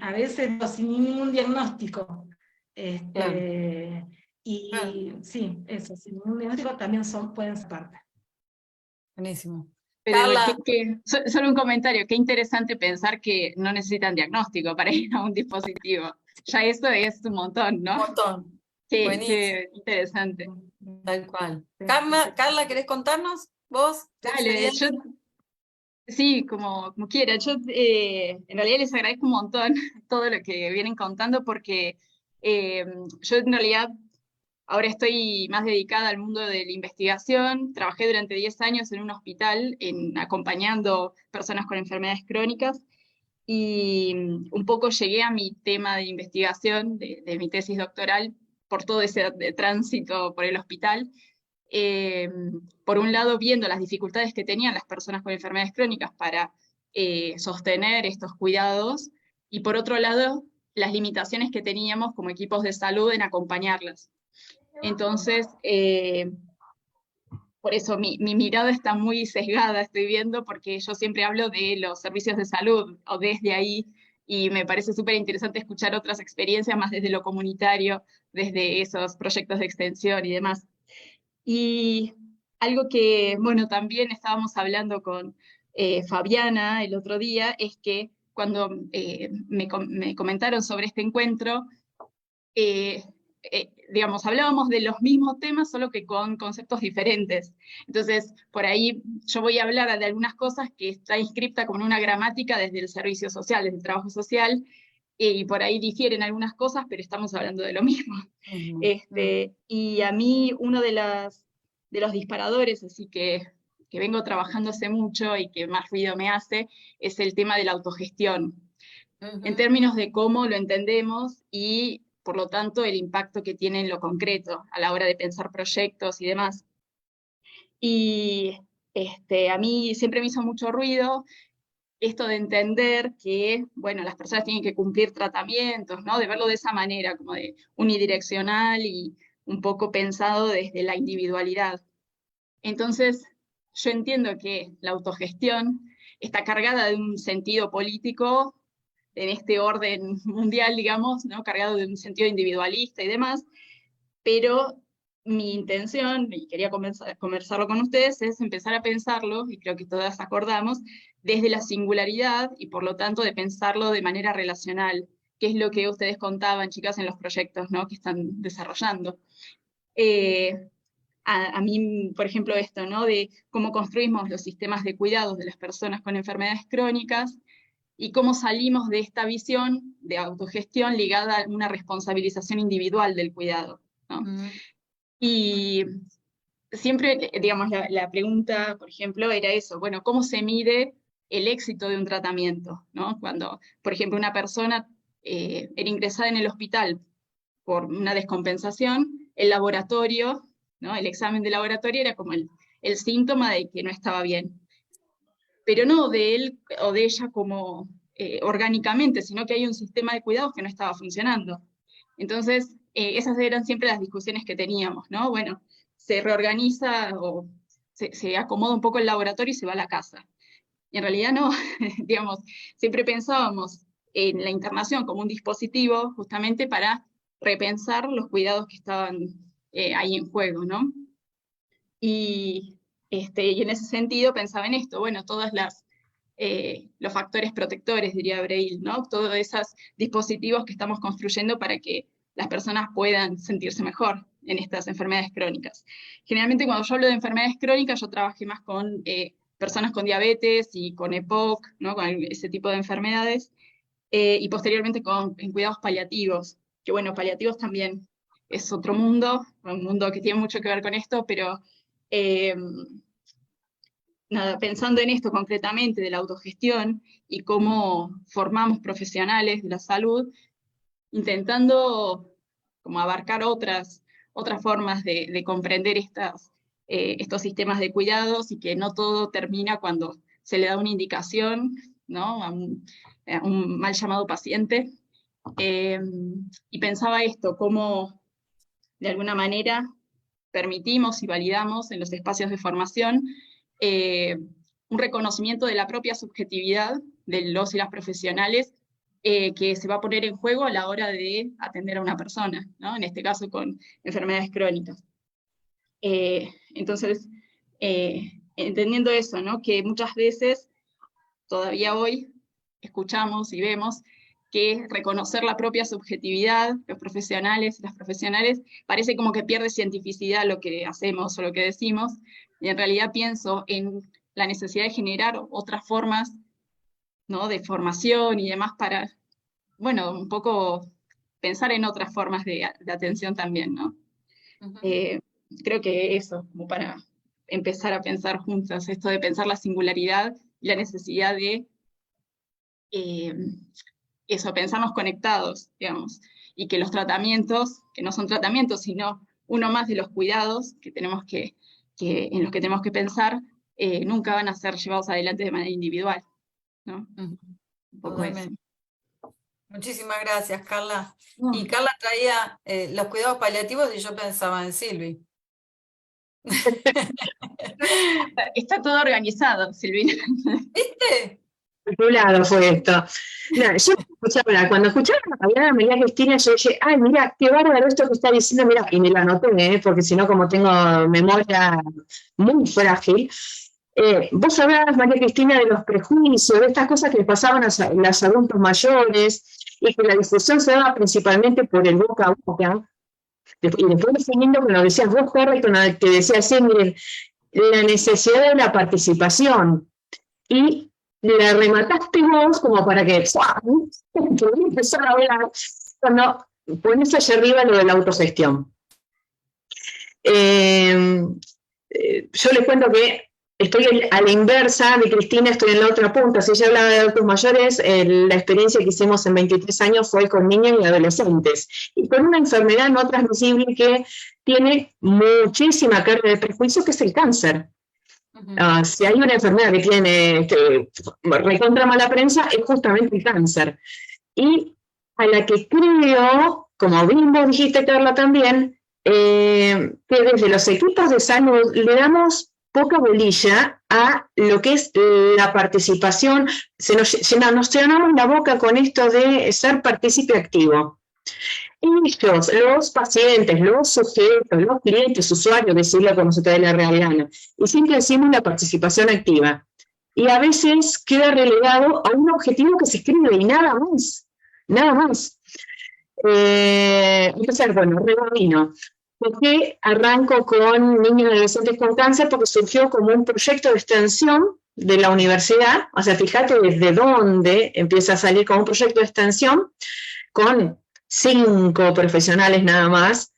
a veces sin ningún diagnóstico. Claro. Sí, eso, sin ningún diagnóstico también pueden ser parte. Buenísimo. Pero Carla, solo un comentario, qué interesante pensar que no necesitan diagnóstico para ir a un dispositivo. Ya eso es un montón, un ¿no? montón. Qué Buenísimo. interesante. Tal cual. Sí. Carla, ¿querés contarnos vos tu Dale, experiencia? sí, como quiera. Yo en realidad les agradezco un montón todo lo que vienen contando, porque yo en realidad ahora estoy más dedicada al mundo de la investigación. Trabajé durante 10 años en un hospital acompañando personas con enfermedades crónicas, y un poco llegué a mi tema de investigación de mi tesis doctoral por todo ese tránsito por el hospital. Por un lado, viendo las dificultades que tenían las personas con enfermedades crónicas para sostener estos cuidados, y por otro lado, las limitaciones que teníamos como equipos de salud en acompañarlas. Entonces, por eso mi mirada está muy sesgada, estoy viendo, porque yo siempre hablo de los servicios de salud, o desde ahí, y me parece súper interesante escuchar otras experiencias más desde lo comunitario, desde esos proyectos de extensión y demás. Y algo que, bueno, también estábamos hablando con Fabiana el otro día, es que cuando me comentaron sobre este encuentro, digamos, hablábamos de los mismos temas, solo que con conceptos diferentes. Entonces, por ahí yo voy a hablar de algunas cosas que está inscripta como en una gramática desde el servicio social, desde el trabajo social, y por ahí difieren algunas cosas, pero estamos hablando de lo mismo. Y a mí uno de los disparadores, así que vengo trabajando hace mucho y que más ruido me hace, es el tema de la autogestión. en términos de cómo lo entendemos y, por lo tanto, el impacto que tiene en lo concreto a la hora de pensar proyectos y demás. Y a mí siempre me hizo mucho ruido esto de entender que, bueno, las personas tienen que cumplir tratamientos, ¿no? De verlo de esa manera, como de unidireccional y un poco pensado desde la individualidad. Entonces, yo entiendo que la autogestión está cargada de un sentido político en este orden mundial, digamos, ¿no? Cargado de un sentido individualista y demás, pero mi intención, y quería conversarlo con ustedes, es empezar a pensarlo, y creo que todas acordamos, desde la singularidad y por lo tanto de pensarlo de manera relacional, que es lo que ustedes contaban, chicas, en los proyectos, ¿no? Que están desarrollando. A mí, por ejemplo, esto, ¿no? De cómo construimos los sistemas de cuidados de las personas con enfermedades crónicas y cómo salimos de esta visión de autogestión ligada a una responsabilización individual del cuidado, ¿no? Y siempre, digamos, la pregunta, por ejemplo, era eso, bueno, ¿cómo se mide el éxito de un tratamiento? ¿No? Cuando, por ejemplo, una persona era ingresada en el hospital por una descompensación, el laboratorio, ¿no? El examen de laboratorio era como el síntoma de que no estaba bien. Pero no de él o de ella como orgánicamente, sino que hay un sistema de cuidados que no estaba funcionando. Entonces, esas eran siempre las discusiones que teníamos, ¿no? Bueno, se reorganiza o se acomoda un poco el laboratorio y se va a la casa. Y en realidad no, digamos, siempre pensábamos en la internación como un dispositivo justamente para repensar los cuidados que estaban ahí en juego, ¿no? Y en ese sentido pensaba en esto, bueno, todos los factores protectores, diría Braille, ¿no? Todos esos dispositivos que estamos construyendo para que las personas puedan sentirse mejor en estas enfermedades crónicas. Generalmente cuando yo hablo de enfermedades crónicas, yo trabajé más con personas con diabetes y con EPOC, ¿no? Con ese tipo de enfermedades, y posteriormente en cuidados paliativos, que bueno, paliativos también es otro mundo, un mundo que tiene mucho que ver con esto, pero nada, pensando en esto concretamente de la autogestión y cómo formamos profesionales de la salud, intentando como abarcar otras formas de comprender estos sistemas de cuidados y que no todo termina cuando se le da una indicación, ¿no? a un mal llamado paciente. Y pensaba esto, cómo de alguna manera permitimos y validamos en los espacios de formación un reconocimiento de la propia subjetividad de los y las profesionales que se va a poner en juego a la hora de atender a una persona, ¿no? En este caso con enfermedades crónicas. Entonces, entendiendo eso, ¿no? Que muchas veces, todavía hoy, escuchamos y vemos que reconocer la propia subjetividad, los profesionales y las profesionales, parece como que pierde cientificidad lo que hacemos o lo que decimos, y en realidad pienso en la necesidad de generar otras formas, ¿no? De formación y demás para, bueno, un poco pensar en otras formas de atención también, ¿no? Creo que eso, como para empezar a pensar juntas, esto de pensar la singularidad y la necesidad de eso, pensarnos conectados, digamos, y que los tratamientos, que no son tratamientos, sino uno más de los cuidados que tenemos en los que tenemos que pensar, nunca van a ser llevados adelante de manera individual, ¿no? Un poco eso. Muchísimas gracias, Carla. No. Y Carla traía los cuidados paliativos y yo pensaba en Silvi. Está todo organizado, Silvina. ¿Viste? Claro, fue esto. No, yo cuando escuchaba hablar a María Cristina, yo dije, ay, mira, qué bárbaro esto que está diciendo, mira, y me lo anoté, porque si no, como tengo memoria muy frágil. Vos hablabas, María Cristina, de los prejuicios, de estas cosas que le pasaban a los adultos mayores, y que la difusión se daba principalmente por el boca a boca. Y después definiendo, como lo decías vos, Carla, que decías, sí, miren, la necesidad de la participación. Y la remataste vos como para que empezar a hablar cuando pones allá arriba lo de la autogestión. Yo les cuento que estoy a la inversa de Cristina, estoy en la otra punta. Si ella hablaba de adultos mayores, la experiencia que hicimos en 23 años fue con niños y adolescentes, y con una enfermedad no transmisible que tiene muchísima carga de prejuicio, que es el cáncer. Si hay una enfermedad que tiene recontra mala prensa, es justamente el cáncer. Y a la que creo, como bien vos dijiste, Carla, también, que desde los equipos de salud le damos poca bolilla a lo que es la participación. Nos llenamos la boca con esto de ser partícipe activo. Ellos, los pacientes, los sujetos, los clientes, usuarios, decirlo como se te dé la real gana, y siempre decimos la participación activa. Y a veces queda relegado a un objetivo que se escribe y nada más. Nada más. Entonces, bueno, rebobino. ¿Por qué arranco con niños y adolescentes con cáncer? Porque surgió como un proyecto de extensión de la universidad. O sea, fíjate desde dónde empieza a salir como un proyecto de extensión con 5 profesionales nada más,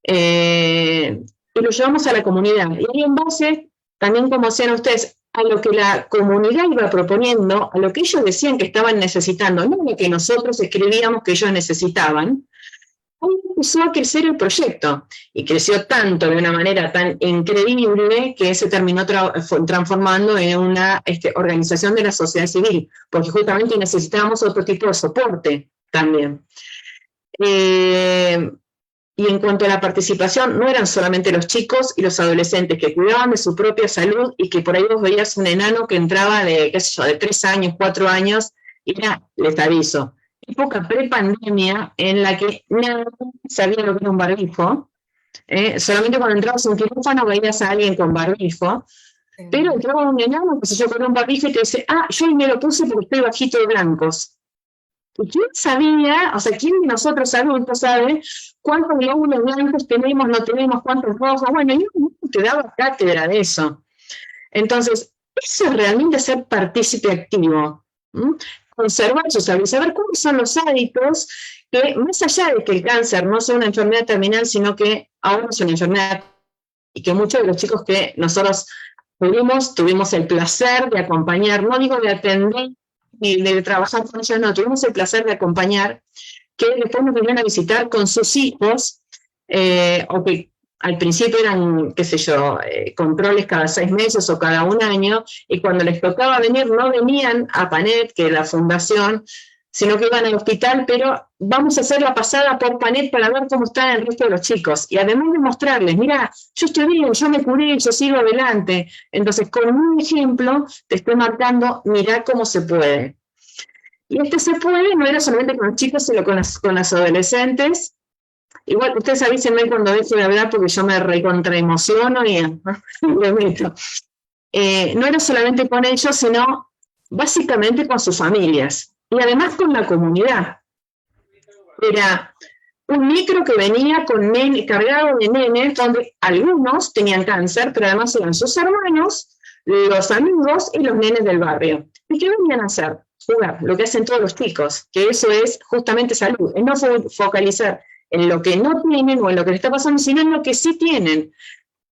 y lo llevamos a la comunidad. Y ahí en base, también como hacían ustedes, a lo que la comunidad iba proponiendo, a lo que ellos decían que estaban necesitando, no lo que nosotros escribíamos que ellos necesitaban, ahí empezó a crecer el proyecto, y creció tanto, de una manera tan increíble, que se terminó transformando en una organización de la sociedad civil, porque justamente necesitábamos otro tipo de soporte también. Y en cuanto a la participación, no eran solamente los chicos y los adolescentes que cuidaban de su propia salud, y que por ahí vos veías un enano que entraba de, qué sé yo, de 3 años, 4 años, y era, les aviso, época pre-pandemia en la que nadie sabía lo que era un barbijo, solamente cuando entrabas a un quirófano veías a alguien con barbijo, pero entraba un enano, qué sé yo, con un barbijo y te dice, yo me lo puse porque estoy bajito de blancos. ¿Y quién sabía, o sea, quién de nosotros adultos sabe cuántos glóbulos blancos tenemos, no tenemos, cuántos rojos? Bueno, yo no te daba cátedra de eso. Entonces, eso es realmente ser partícipe activo. Conservar su salud, saber cuáles son los hábitos que, más allá de que el cáncer no sea una enfermedad terminal, sino que ahora es una enfermedad, y que muchos de los chicos que nosotros tuvimos el placer de acompañar, no digo de atender, y de trabajar con ellos, no, tuvimos el placer de acompañar, que después nos venían a visitar con sus hijos, o que al principio eran, qué sé yo, controles cada 6 meses o cada 1 año, y cuando les tocaba venir, no venían a PANET, que es la fundación, sino que iban al hospital, pero vamos a hacer la pasada por PANET para ver cómo están el resto de los chicos, y además de mostrarles, mira, yo estoy bien, yo me curé, yo sigo adelante. Entonces, con un ejemplo, te estoy marcando, mirá cómo se puede. Y se puede, no era solamente con los chicos, sino con las adolescentes. Igual, ustedes avísenme cuando deje de hablar, porque yo me recontraemociono y me meto. No era solamente con ellos, sino básicamente con sus familias. Y además con la comunidad. Era un micro que venía cargado de nenes, donde algunos tenían cáncer, pero además eran sus hermanos, los amigos y los nenes del barrio. ¿Y qué venían a hacer? Jugar, lo que hacen todos los chicos, que eso es justamente salud. Es no focalizar en lo que no tienen o en lo que les está pasando, sino en lo que sí tienen.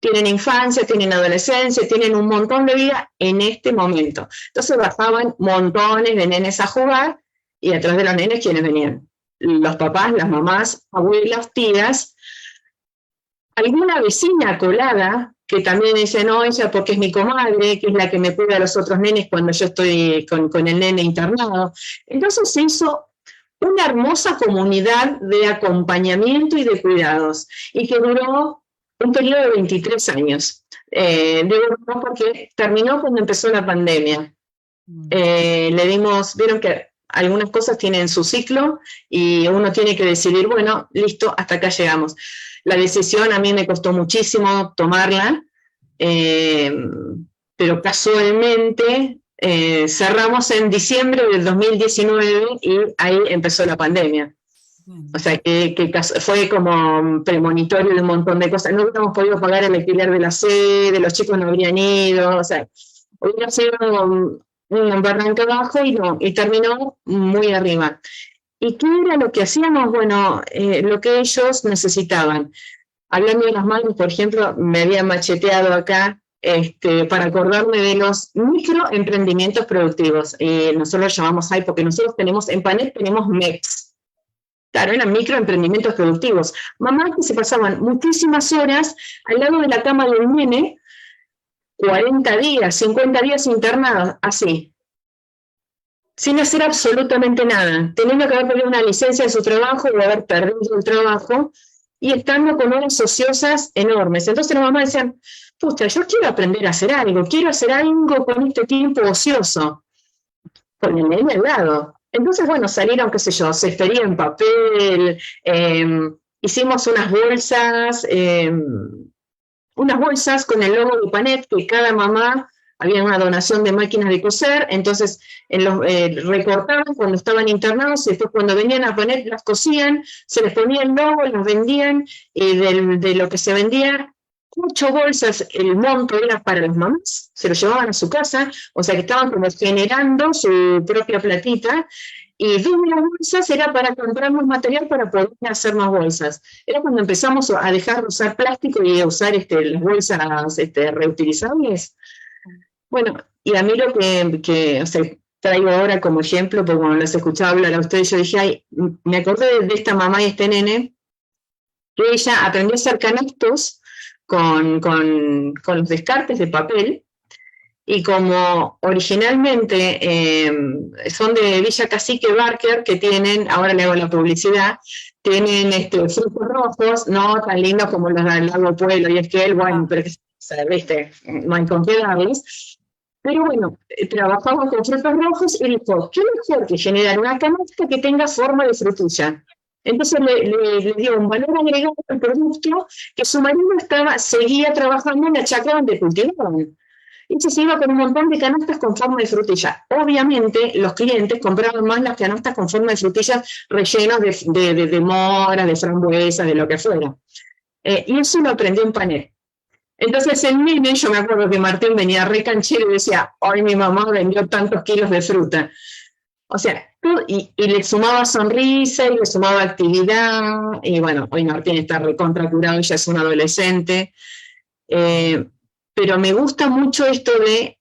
Tienen infancia, tienen adolescencia, tienen un montón de vida en este momento. Entonces bajaban montones de nenes a jugar, y detrás de los nenes, ¿quiénes venían? Los papás, las mamás, abuelas, tías, alguna vecina colada, que también dice, no, ella porque es mi comadre, que es la que me cuida a los otros nenes cuando yo estoy con el nene internado. Entonces se hizo una hermosa comunidad de acompañamiento y de cuidados, y que duró un periodo de 23 años. Digo no porque terminó cuando empezó la pandemia. Vieron que algunas cosas tienen su ciclo, y uno tiene que decidir, bueno, listo, hasta acá llegamos. La decisión a mí me costó muchísimo tomarla, pero casualmente cerramos en diciembre del 2019 y ahí empezó la pandemia. O sea, que fue como premonitorio de un montón de cosas. No hubiéramos podido pagar el alquiler de la sede, los chicos no habrían ido, o sea, hubiera sido un barranco abajo, y terminó muy arriba. ¿Y qué era lo que hacíamos? Bueno, lo que ellos necesitaban. Hablando de las madres, por ejemplo, me habían macheteado acá para acordarme de los microemprendimientos productivos. Nosotros lo llamamos ahí porque nosotros tenemos, en Panet tenemos MEPs. Claro, eran microemprendimientos productivos. Mamás que se pasaban muchísimas horas al lado de la cama del nene, 40 días, 50 días internados, así, sin hacer absolutamente nada, teniendo que haber perdido una licencia de su trabajo o haber perdido el trabajo, y estando con horas ociosas enormes. Entonces las mamás decían, pucha, yo quiero aprender a hacer algo con este tiempo ocioso, con el nene al lado. Entonces, bueno, salieron, qué sé yo, cestería en papel, hicimos unas bolsas con el logo de Panet, que cada mamá, había una donación de máquinas de coser, entonces recortaban cuando estaban internados, y después cuando venían a Panet las cosían, se les ponía el logo, las vendían, y de lo que se vendía, 8 bolsas, el monto era para las mamás, se lo llevaban a su casa, o sea que estaban como generando su propia platita, y 2 de las bolsas era para comprar más material para poder hacer más bolsas. Era cuando empezamos a dejar de usar plástico y a usar las bolsas reutilizables. Bueno, y a mí lo que o sea, traigo ahora como ejemplo, porque cuando les escuchaba hablar a ustedes, yo dije, ay, me acordé de esta mamá y este nene, que ella aprendió a hacer canastos con los descartes de papel, y como originalmente son de Villa Cacique Barker, que tienen, ahora le hago la publicidad, tienen frutos rojos, no tan lindos como los del Lago Pueblo y Esquel, bueno, pero viste, no hay con qué darles. Pero bueno, trabajamos con frutos rojos y dijo, ¿qué mejor que generar una canasta que tenga forma de frutilla? Entonces le dio un valor agregado al producto, que su marido seguía trabajando en la chacra donde cultivaban. Y se iba con un montón de canastas con forma de frutilla. Obviamente, los clientes compraban más las canastas con forma de frutillas rellenas de mora, de frambuesas, de lo que fuera. Y eso lo aprendió en Panet. Entonces el nene, yo me acuerdo que Martín venía re canchero y decía, hoy mi mamá vendió tantos kilos de fruta. O sea, y le sumaba sonrisa y le sumaba actividad. Y bueno, hoy Martín está recontra curado, ya es un adolescente. Pero me gusta mucho esto de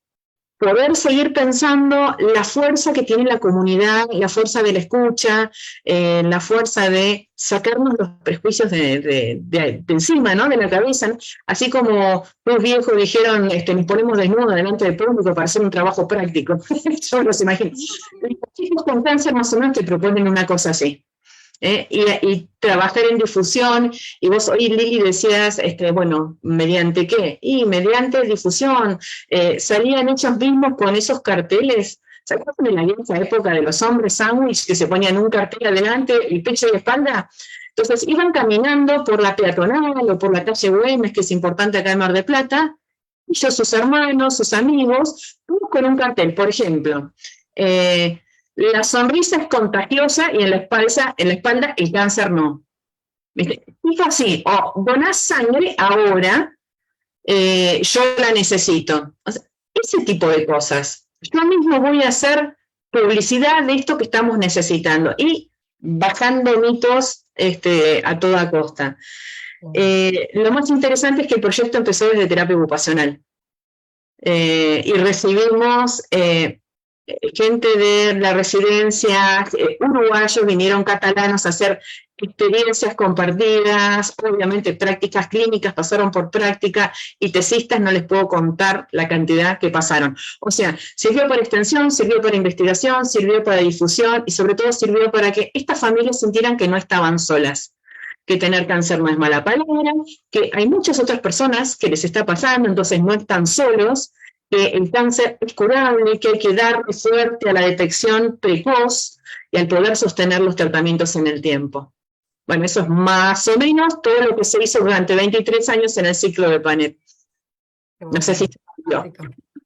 poder seguir pensando la fuerza que tiene la comunidad, la fuerza de la escucha, la fuerza de sacarnos los prejuicios de encima, ¿no? De la cabeza, ¿no? Así como los viejos dijeron, nos ponemos desnudos delante del público para hacer un trabajo práctico. Yo los imagino. Los chicos con cáncer más o menos te proponen una cosa así. Y trabajar en difusión, y vos hoy, Lili, decías, bueno, ¿mediante qué? Y mediante difusión, salían ellos mismos con esos carteles. ¿Se acuerdan de la vieja época de los hombres sándwich que se ponían un cartel adelante, el pecho y la espalda? Entonces iban caminando por la peatonal o por la calle Güemes, que es importante acá en Mar del Plata, ellos, sus hermanos, sus amigos, todos con un cartel, por ejemplo, la sonrisa es contagiosa y en la espalda el cáncer no. Dijo así, donás sangre ahora, yo la necesito. O sea, ese tipo de cosas. Yo mismo voy a hacer publicidad de esto que estamos necesitando y bajando mitos a toda costa. Lo más interesante es que el proyecto empezó desde terapia ocupacional. Y recibimos gente de la residencia, uruguayos, vinieron catalanos a hacer experiencias compartidas, obviamente prácticas clínicas, pasaron por práctica, y tesistas no les puedo contar la cantidad que pasaron. O sea, sirvió para extensión, sirvió para investigación, sirvió para difusión, y sobre todo sirvió para que estas familias sintieran que no estaban solas, que tener cáncer no es mala palabra, que hay muchas otras personas que les está pasando, entonces no están solos, que el cáncer es curable, que hay que darle suerte a la detección precoz y al poder sostener los tratamientos en el tiempo. Bueno, eso es más o menos todo lo que se hizo durante 23 años en el ciclo de Panet. No sé si...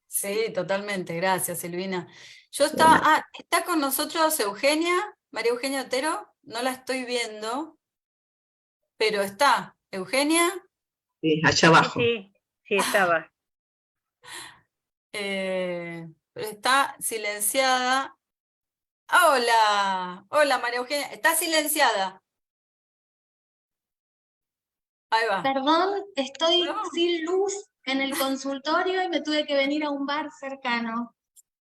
Sí, totalmente. Gracias, Silvina. Está con nosotros Eugenia, María Eugenia Otero. No la estoy viendo, pero está. ¿Eugenia? Sí, allá abajo. Sí, estaba. Está silenciada. Hola María Eugenia, está silenciada. Ahí va. Perdón, estoy sin luz en el consultorio y me tuve que venir a un bar cercano.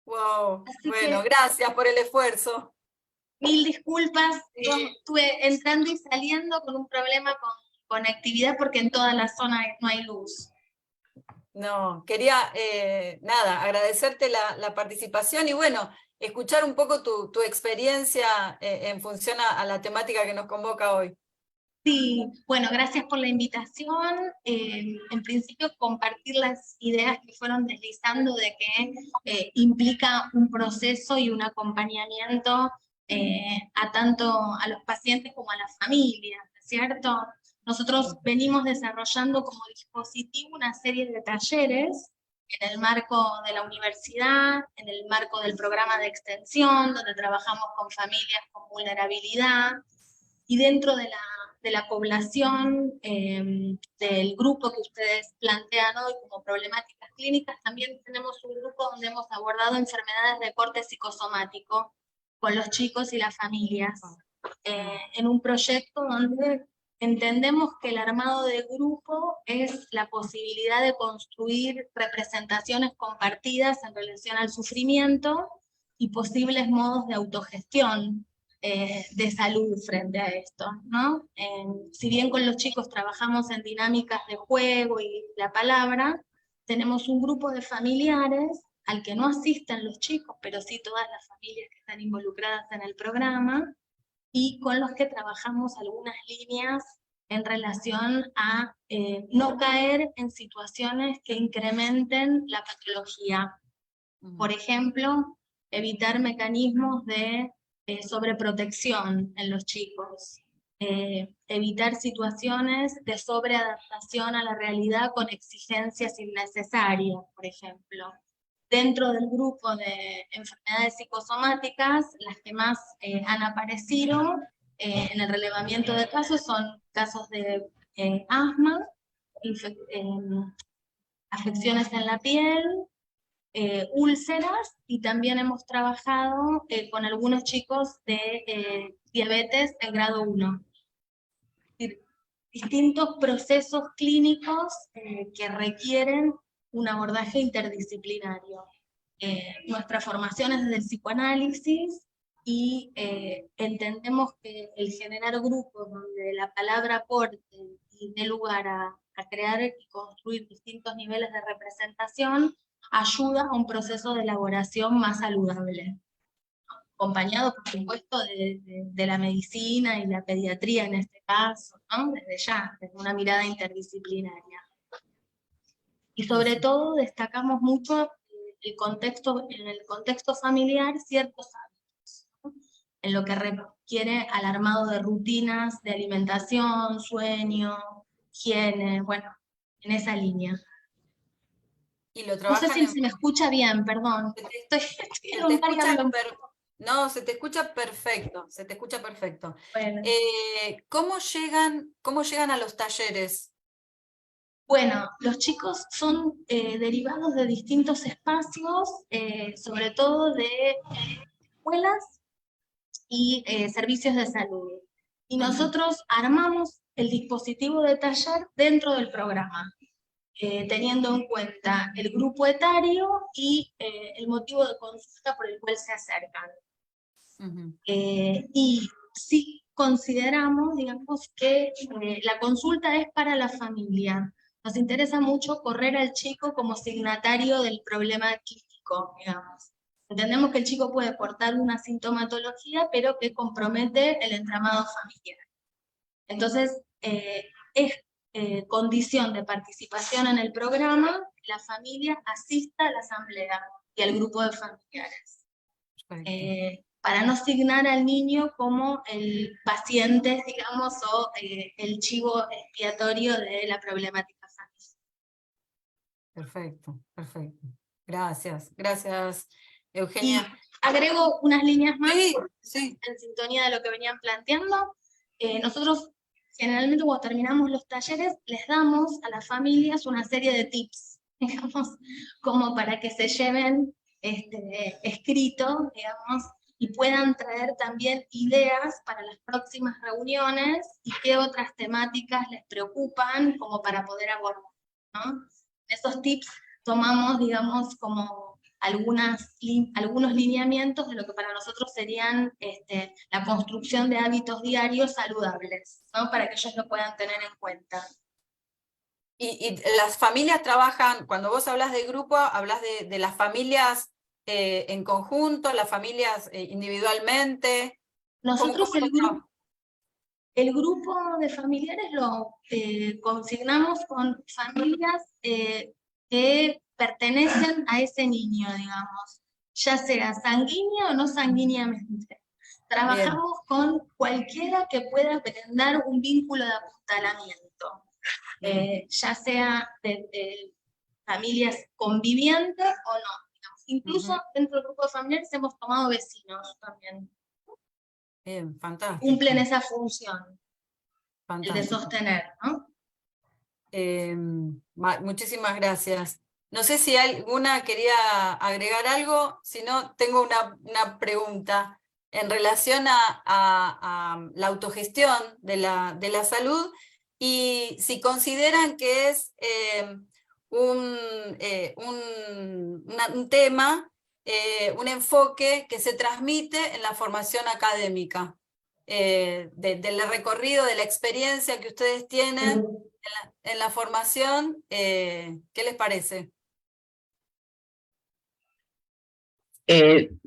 Wow, Así bueno, que gracias por el esfuerzo. mil disculpas, Sí. estuve entrando y saliendo con un problema con conectividad porque en toda la zona no hay luz. No, quería, nada, agradecerte la participación y bueno, escuchar un poco tu experiencia en función a la temática que nos convoca hoy. Sí, bueno, gracias por la invitación. En principio, compartir las ideas que fueron deslizando de que implica un proceso y un acompañamiento a tanto a los pacientes como a las familias, ¿cierto? Nosotros venimos desarrollando como dispositivo una serie de talleres en el marco de la universidad, en el marco del programa de extensión, donde trabajamos con familias con vulnerabilidad, y dentro de la población del grupo que ustedes plantean hoy como problemáticas clínicas, también tenemos un grupo donde hemos abordado enfermedades de corte psicosomático con los chicos y las familias, en un proyecto donde entendemos que el armado de grupo es la posibilidad de construir representaciones compartidas en relación al sufrimiento y posibles modos de autogestión de salud frente a esto, ¿no? Si bien con los chicos trabajamos en dinámicas de juego y la palabra, tenemos un grupo de familiares al que no asisten los chicos, pero sí todas las familias que están involucradas en el programa, y con los que trabajamos algunas líneas en relación a no caer en situaciones que incrementen la patología. Por ejemplo, evitar mecanismos de sobreprotección en los chicos, evitar situaciones de sobreadaptación a la realidad con exigencias innecesarias, por ejemplo. Dentro del grupo de enfermedades psicosomáticas, las que más han aparecido en el relevamiento de casos son casos de asma, afecciones en la piel, úlceras, y también hemos trabajado con algunos chicos de diabetes en grado 1. Es decir, distintos procesos clínicos que requieren un abordaje interdisciplinario. Nuestra formación es desde el psicoanálisis y entendemos que el generar grupos donde la palabra aporte y dé lugar a crear y construir distintos niveles de representación ayuda a un proceso de elaboración más saludable, acompañado, por supuesto, de la medicina y la pediatría en este caso, ¿no? Desde ya, desde una mirada interdisciplinaria. Y sobre todo destacamos mucho en el contexto familiar ciertos hábitos, ¿no? En lo que requiere al armado de rutinas de alimentación, sueño, higiene, bueno, en esa línea. Y lo No sé trabajan si se me escucha bien, perdón. Estoy en un bar y hablo. No, se te escucha perfecto, se te escucha perfecto. Bueno. ¿Cómo llegan a los talleres? Bueno, los chicos son derivados de distintos espacios, sobre todo de escuelas y servicios de salud. Y nosotros armamos el dispositivo de taller dentro del programa, teniendo en cuenta el grupo etario y el motivo de consulta por el cual se acercan. Y sí consideramos, digamos, que la consulta es para la familia. Nos interesa mucho correr al chico como signatario del problema clínico, digamos. Entendemos que el chico puede portar una sintomatología, pero que compromete el entramado familiar. Entonces, es condición de participación en el programa que la familia asista a la asamblea y al grupo de familiares. Para no asignar al niño como el paciente, digamos, o el chivo expiatorio de la problemática familiar. Perfecto, perfecto. Gracias, Eugenia. Y agrego unas líneas más sí. en sintonía de lo que venían planteando. Nosotros generalmente cuando terminamos los talleres les damos a las familias una serie de tips, digamos, como para que se lleven escrito, digamos, y puedan traer también ideas para las próximas reuniones y qué otras temáticas les preocupan como para poder abordar, ¿no? esos tips tomamos, digamos, como algunos lineamientos de lo que para nosotros serían la construcción de hábitos diarios saludables, ¿no? Para que ellos lo puedan tener en cuenta. Y las familias trabajan, cuando vos hablas de grupo, hablas de las familias en conjunto, las familias individualmente. Nosotros el grupo de familiares lo consignamos con familias que pertenecen a ese niño, digamos, ya sea sanguíneo o no sanguíneamente. Trabajamos con cualquiera que pueda brindar un vínculo de apuntalamiento, ya sea de familias convivientes o no. Digamos. Incluso dentro del grupo de familiares hemos tomado vecinos también. Bien, fantástico. Cumplen esa función, Fantástico. el de sostener, ¿no? Muchísimas gracias. No sé si alguna quería agregar algo, si no, tengo una pregunta en relación a la autogestión de la salud, y si consideran que es un tema, un enfoque que se transmite en la formación académica, del recorrido, de la experiencia que ustedes tienen en la formación, ¿qué les parece?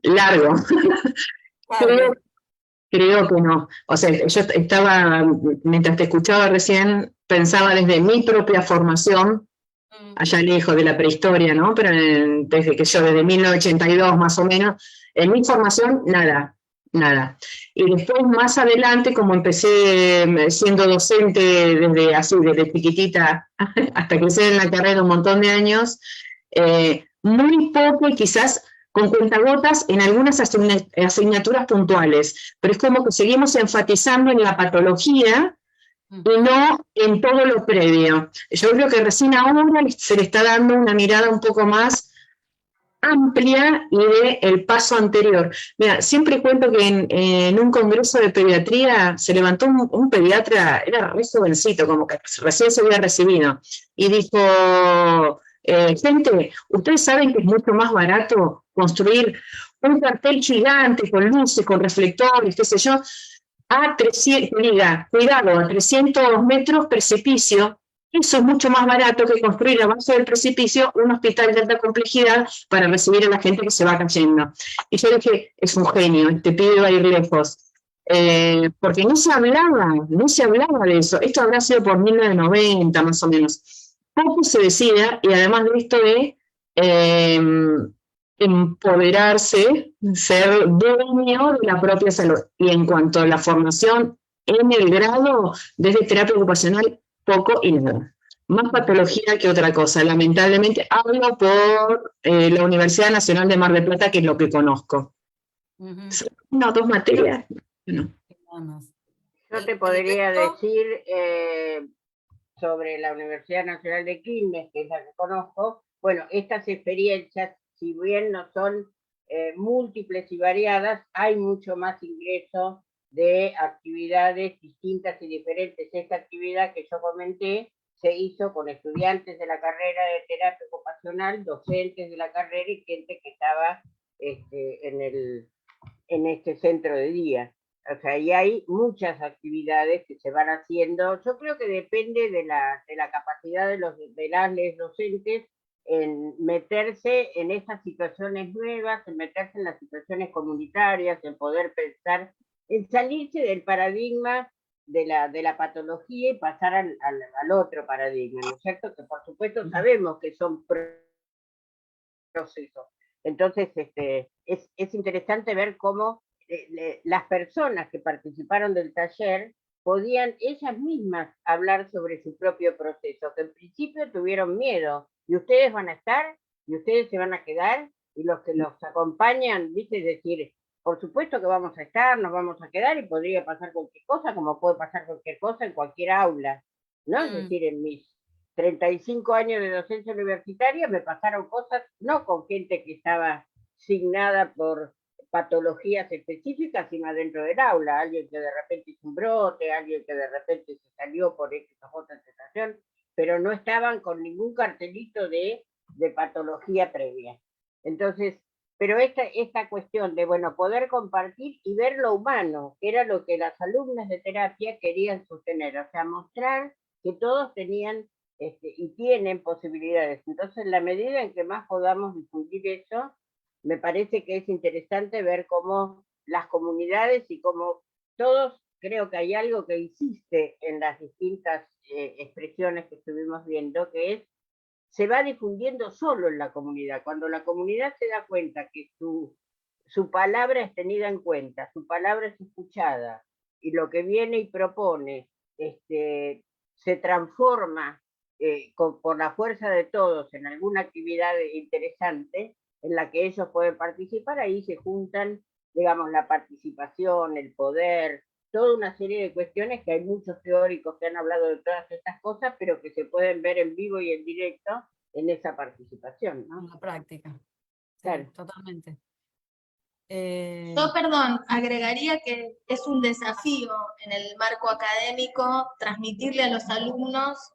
Largo. Creo que no. O sea, yo estaba, mientras te escuchaba recién, pensaba desde mi propia formación, allá lejos de la prehistoria, ¿no? Pero desde 1982 más o menos, en mi formación, nada. Y después, más adelante, como empecé siendo docente desde chiquitita hasta que hice en la carrera un montón de años, muy poco y quizás con cuentagotas en algunas asignaturas puntuales, pero es como que seguimos enfatizando en la patología y no en todo lo previo. Yo creo que recién ahora se le está dando una mirada un poco más amplia y de el paso anterior. Mira, siempre cuento que en un congreso de pediatría se levantó un pediatra, era re jovencito, como que recién se había recibido, y dijo, gente, ustedes saben que es mucho más barato construir un cartel gigante con luces, con reflectores, qué sé yo, a 300, diga, cuidado, a 300 metros precipicio. Eso es mucho más barato que construir abajo del precipicio un hospital de alta complejidad para recibir a la gente que se va cayendo. Y yo dije, es un genio, este pibe va a ir lejos. Porque no se hablaba de eso. Esto habrá sido por 1990 más o menos. Poco se decía, y además de esto de empoderarse, ser dueño de la propia salud. Y en cuanto a la formación en el grado, desde terapia ocupacional, poco y nada. Más patología que otra cosa. Lamentablemente hablo por la Universidad Nacional de Mar del Plata, que es lo que conozco. Una o dos materias. No. Yo te podría decir sobre la Universidad Nacional de Quilmes, que es la que conozco. Bueno, estas experiencias, si bien no son múltiples y variadas, hay mucho más ingreso de actividades distintas y diferentes. Esta actividad que yo comenté se hizo con estudiantes de la carrera de terapia ocupacional, docentes de la carrera y gente que estaba en este centro de día. O sea, y hay muchas actividades que se van haciendo. Yo creo que depende de la capacidad de las docentes en meterse en esas situaciones nuevas, en meterse en las situaciones comunitarias, en poder pensar, en salirse del paradigma de la patología y pasar al otro paradigma, ¿no es cierto? Que por supuesto sabemos que son procesos. Entonces, es interesante ver cómo las personas que participaron del taller podían ellas mismas hablar sobre su propio proceso, que en principio tuvieron miedo, y ustedes van a estar, y ustedes se van a quedar, y los que los acompañan, ¿viste? Es decir, por supuesto que vamos a estar, nos vamos a quedar, y podría pasar cualquier cosa, como puede pasar cualquier cosa en cualquier aula, ¿no? Es decir, en mis 35 años de docencia universitaria me pasaron cosas, no con gente que estaba signada por patologías específicas, sino adentro del aula, alguien que de repente hizo un brote, alguien que de repente se salió por X o otra sensación, pero no estaban con ningún cartelito de patología previa. Entonces, pero esta cuestión de, bueno, poder compartir y ver lo humano, era lo que las alumnas de terapia querían sostener, o sea, mostrar que todos tenían y tienen posibilidades. Entonces, en la medida en que más podamos difundir eso, me parece que es interesante ver cómo las comunidades y cómo todos, creo que hay algo que insiste en las distintas expresiones que estuvimos viendo, que es se va difundiendo solo en la comunidad. Cuando la comunidad se da cuenta que su palabra es tenida en cuenta, su palabra es escuchada, y lo que viene y propone se transforma por la fuerza de todos en alguna actividad interesante en la que ellos pueden participar, ahí se juntan, digamos, la participación, el poder, toda una serie de cuestiones que hay muchos teóricos que han hablado de todas estas cosas, pero que se pueden ver en vivo y en directo en esa participación, ¿no? En la práctica. Sí, claro. Totalmente. Yo, perdón, agregaría que es un desafío en el marco académico transmitirle a los alumnos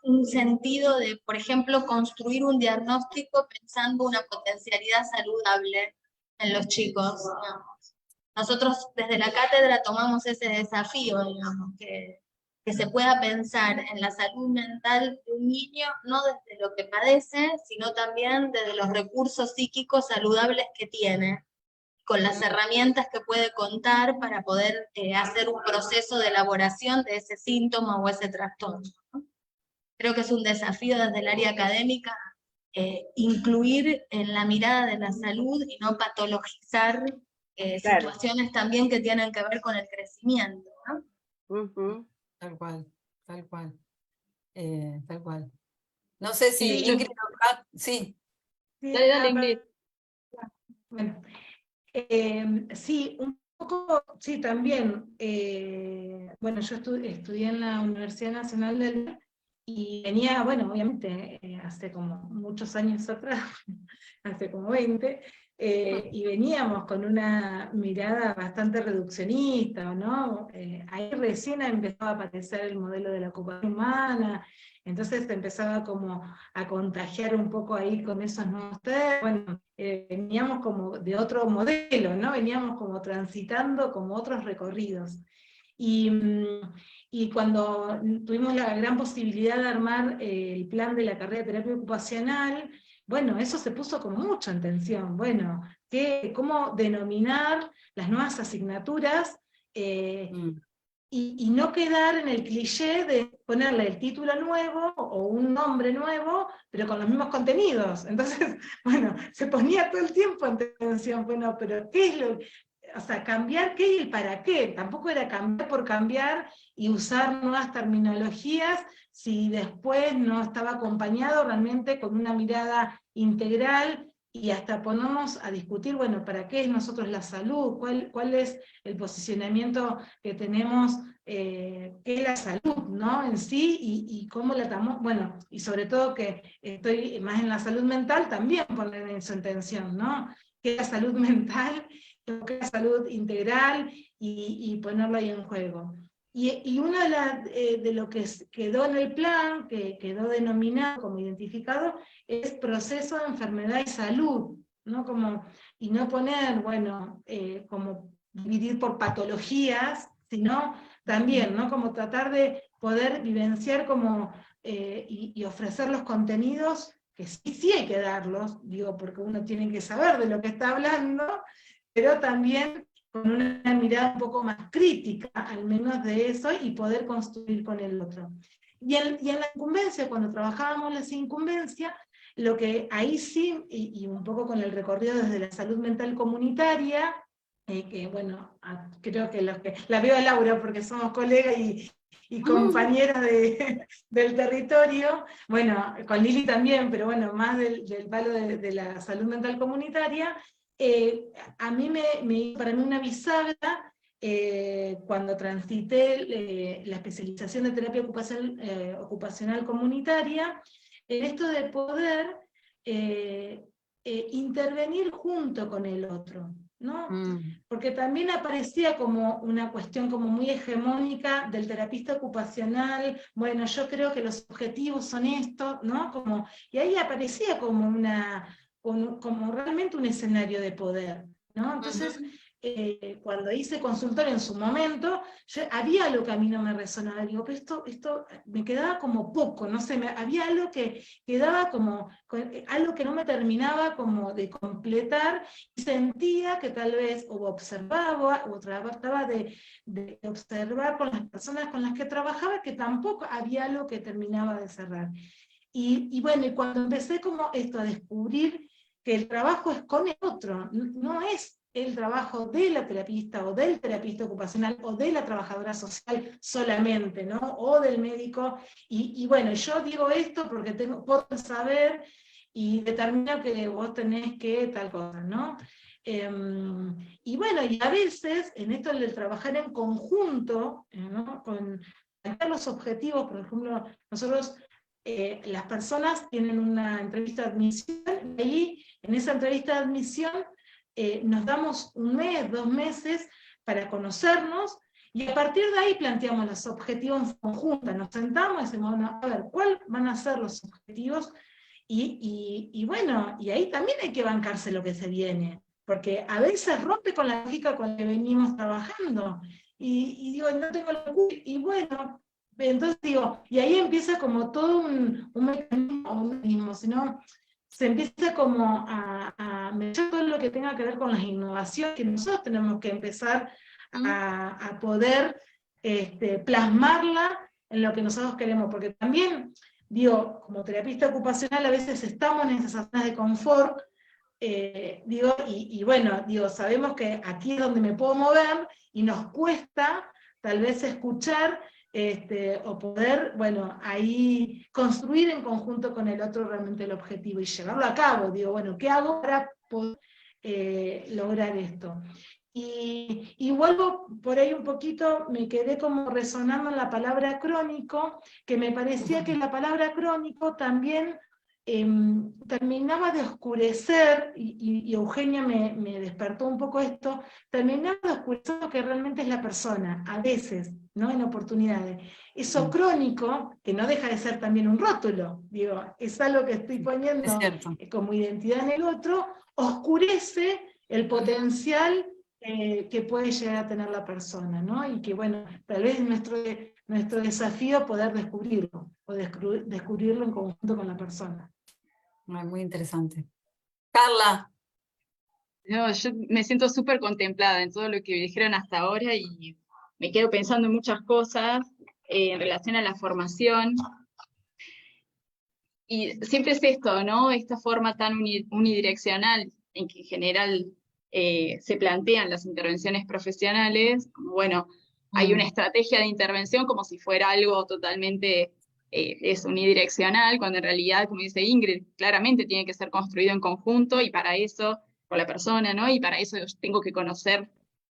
un sentido de, por ejemplo, construir un diagnóstico pensando una potencialidad saludable en los chicos, digamos. Nosotros desde la cátedra tomamos ese desafío, digamos, que se pueda pensar en la salud mental de un niño, no desde lo que padece, sino también desde los recursos psíquicos saludables que tiene, con las herramientas que puede contar para poder hacer un proceso de elaboración de ese síntoma o ese trastorno, ¿no? Creo que es un desafío desde el área académica incluir en la mirada de la salud y no patologizar Claro. situaciones también que tienen que ver con el crecimiento, ¿no? Uh-huh. Tal cual, tal cual. Tal cual. No sé si Sí, Ingrid o Kat, sí. Sí, Dale, dale, Ingrid. Bueno, sí, un poco, sí, también. Bueno, yo estudié en la Universidad Nacional del y venía, bueno, obviamente, hace como muchos años atrás, hace como 20, y veníamos con una mirada bastante reduccionista, ¿no? Ahí recién empezaba a aparecer el modelo de la ocupación humana, entonces empezaba como a contagiar un poco ahí con esos nuevos términos. Bueno, veníamos como de otro modelo, ¿no? Veníamos como transitando como otros recorridos. Y cuando tuvimos la gran posibilidad de armar el plan de la carrera de terapia ocupacional, bueno, eso se puso como mucho en tensión. Bueno, ¿cómo denominar las nuevas asignaturas? Y no quedar en el cliché de ponerle el título nuevo o un nombre nuevo, pero con los mismos contenidos. Entonces, bueno, se ponía todo el tiempo en tensión, bueno, pero ¿qué es lo? O sea, cambiar qué y el para qué. Tampoco era cambiar por cambiar y usar nuevas terminologías si después no estaba acompañado realmente con una mirada integral y hasta ponernos a discutir, bueno, ¿para qué es nosotros la salud? ¿Cuál es el posicionamiento que tenemos, qué es la salud, ¿no? En sí, y cómo la estamos, bueno, y sobre todo que estoy más en la salud mental, también poner eso en tensión, ¿no? ¿Qué es la salud mental? ¿Qué es la salud integral? Y ponerlo ahí en juego. Y una de lo que quedó en el plan, que quedó denominado como identificado, es proceso de enfermedad y salud, ¿no? Y no poner, bueno, como dividir por patologías, sino también, ¿no? Como tratar de poder vivenciar como, y ofrecer los contenidos, que sí hay que darlos, digo, porque uno tiene que saber de lo que está hablando, pero también con una mirada un poco más crítica, al menos de eso, y poder construir con el otro. Y en la incumbencia, cuando trabajábamos las incumbencias, lo que ahí sí, y un poco con el recorrido desde la salud mental comunitaria, que bueno, creo que la veo a Laura porque somos colegas y compañeras del territorio, bueno, con Lili también, pero bueno, más del palo de la salud mental comunitaria, a mí para mí una bisagra, cuando transité la especialización de terapia ocupacional comunitaria, en esto de poder intervenir junto con el otro. ¿no? Mm. Porque también aparecía como una cuestión como muy hegemónica del terapista ocupacional, bueno, yo creo que los objetivos son estos, ¿no? Como, y ahí aparecía como como realmente un escenario de poder, ¿no? Entonces, cuando hice consultorio en su momento, había algo que a mí no me resonaba, digo, pero esto me quedaba como poco, no sé, había algo que quedaba como, algo que no me terminaba como de completar, y sentía que tal vez o observaba o trataba de observar con las personas con las que trabajaba que tampoco había algo que terminaba de cerrar. Y bueno, y cuando empecé como esto a descubrir que el trabajo es con el otro, no es el trabajo de la terapista o del terapista ocupacional o de la trabajadora social solamente, ¿no? O del médico. Y bueno, yo digo esto porque puedo saber y determino que vos tenés que tal cosa, ¿no? Y bueno, y a veces en esto del trabajar en conjunto, ¿no? Con los objetivos, por ejemplo, nosotros, las personas tienen una entrevista de admisión y ahí, en esa entrevista de admisión, nos damos 1 mes, 2 meses para conocernos, y a partir de ahí planteamos los objetivos en conjunto, nos sentamos y decimos, bueno, a ver, ¿cuáles van a ser los objetivos? Y bueno, y ahí también hay que bancarse lo que se viene, porque a veces rompe con la lógica con la que venimos trabajando, y digo, no tengo la culpa, y bueno, entonces digo, y ahí empieza como todo un mecanismo, sino se empieza como a meter todo lo que tenga que ver con las innovaciones, que nosotros tenemos que empezar a poder plasmarla en lo que nosotros queremos, porque también, digo, como terapista ocupacional a veces estamos en esas zonas de confort, digo, y bueno, digo, sabemos que aquí es donde me puedo mover, y nos cuesta tal vez escuchar, o poder, bueno, ahí construir en conjunto con el otro realmente el objetivo y llevarlo a cabo. Digo, bueno, ¿qué hago para poder lograr esto? Y vuelvo por ahí un poquito, me quedé como resonando en la palabra crónico, que me parecía que la palabra crónico también terminaba de oscurecer, y Eugenia me despertó un poco esto, terminaba de oscurecer lo que realmente es la persona, a veces, ¿no? En oportunidades. Eso crónico, que no deja de ser también un rótulo, digo, es algo que estoy Es poniendo cierto. como identidad en el otro, oscurece el potencial que puede llegar a tener la persona, ¿no? Y que bueno, tal vez nuestro desafío poder descubrirlo, o descubrirlo en conjunto con la persona. Muy interesante. Carla. No, yo me siento súper contemplada en todo lo que dijeron hasta ahora y me quedo pensando en muchas cosas en relación a la formación. Y siempre es esto, ¿no? Esta forma tan unidireccional en que en general se plantean las intervenciones profesionales, como bueno, hay una estrategia de intervención como si fuera algo totalmente es unidireccional, cuando en realidad, como dice Ingrid, claramente tiene que ser construido en conjunto y para eso, con la persona, ¿no? Y para eso yo tengo que conocer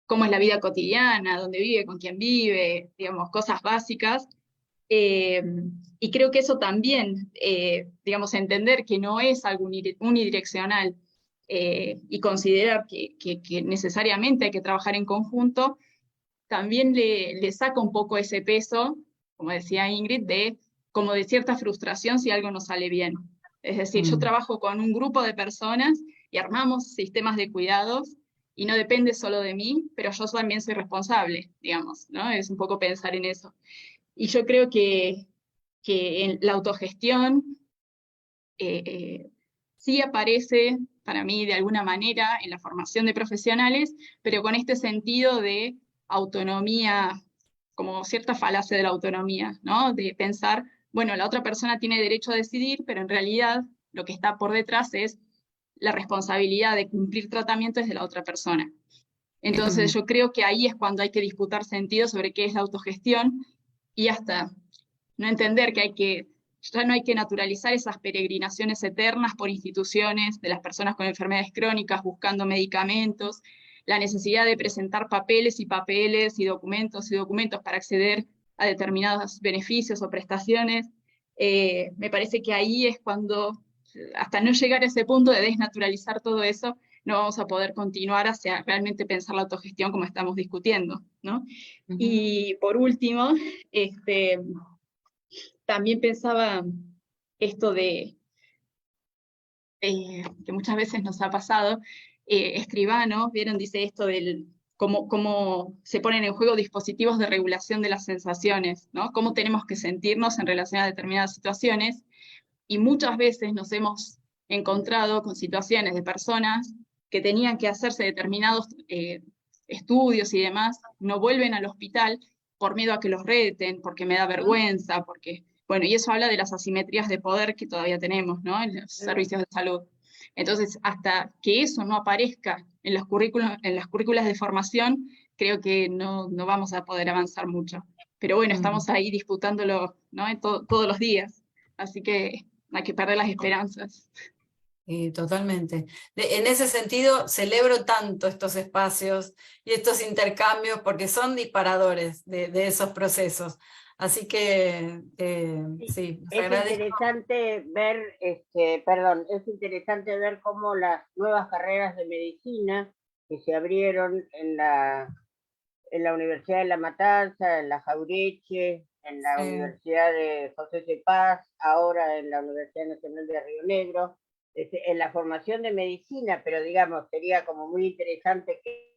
cómo es la vida cotidiana, dónde vive, con quién vive, digamos, cosas básicas. Y creo que eso también, digamos, entender que no es algo unidireccional y considerar que necesariamente hay que trabajar en conjunto, también le saca un poco ese peso, como decía Ingrid, como de cierta frustración si algo no sale bien. Es decir, yo trabajo con un grupo de personas y armamos sistemas de cuidados y no depende solo de mí, pero yo también soy responsable, digamos, ¿no? Es un poco pensar en eso. Y yo creo que en la autogestión sí aparece para mí de alguna manera en la formación de profesionales, pero con este sentido de autonomía, como cierta falacia de la autonomía, ¿no? De pensar, bueno, la otra persona tiene derecho a decidir, pero en realidad lo que está por detrás es la responsabilidad de cumplir tratamientos de la otra persona. Entonces yo creo que ahí es cuando hay que disputar sentido sobre qué es la autogestión y hasta no entender que ya no hay que naturalizar esas peregrinaciones eternas por instituciones de las personas con enfermedades crónicas buscando medicamentos, la necesidad de presentar papeles y papeles y documentos para acceder a determinados beneficios o prestaciones. Me parece que ahí es cuando, hasta no llegar a ese punto de desnaturalizar todo eso, no vamos a poder continuar hacia realmente pensar la autogestión como estamos discutiendo, ¿no? Y por último, también pensaba esto de, que muchas veces nos ha pasado, Escribano, ¿vieron? Dice esto del cómo se ponen en juego dispositivos de regulación de las sensaciones, ¿no? Cómo tenemos que sentirnos en relación a determinadas situaciones, y muchas veces nos hemos encontrado con situaciones de personas que tenían que hacerse determinados estudios y demás, no vuelven al hospital por miedo a que los reten, porque me da vergüenza, porque, bueno, y eso habla de las asimetrías de poder que todavía tenemos, ¿no? En los servicios de salud. Entonces, hasta que eso no aparezca en las currículas de formación, creo que no vamos a poder avanzar mucho. Pero bueno, estamos ahí disputándolo, ¿no? Todos los días. Así que hay que perder las esperanzas. Totalmente. En ese sentido, celebro tanto estos espacios y estos intercambios porque son disparadores de esos procesos. Así que, sí, es interesante ver, es interesante ver cómo las nuevas carreras de medicina que se abrieron en la Universidad de La Matanza, en la Jaureche, en la Universidad de José C. Paz, ahora en la Universidad Nacional de Río Negro, en la formación de medicina, pero digamos, sería como muy interesante que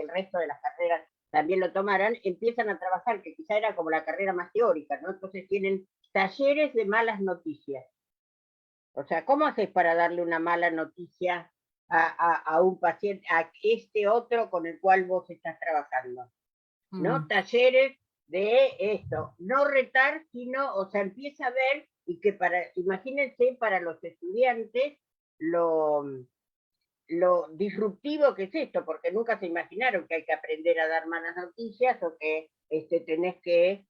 el resto de las carreras también lo tomaran, empiezan a trabajar, que quizá era como la carrera más teórica, ¿no? Entonces tienen talleres de malas noticias. O sea, ¿cómo haces para darle una mala noticia a un paciente, a este otro con el cual vos estás trabajando? ¿No? Talleres de esto, no retar, sino, o sea, empieza a ver, y que imagínense para los estudiantes lo disruptivo que es esto, porque nunca se imaginaron que hay que aprender a dar malas noticias o que tenés que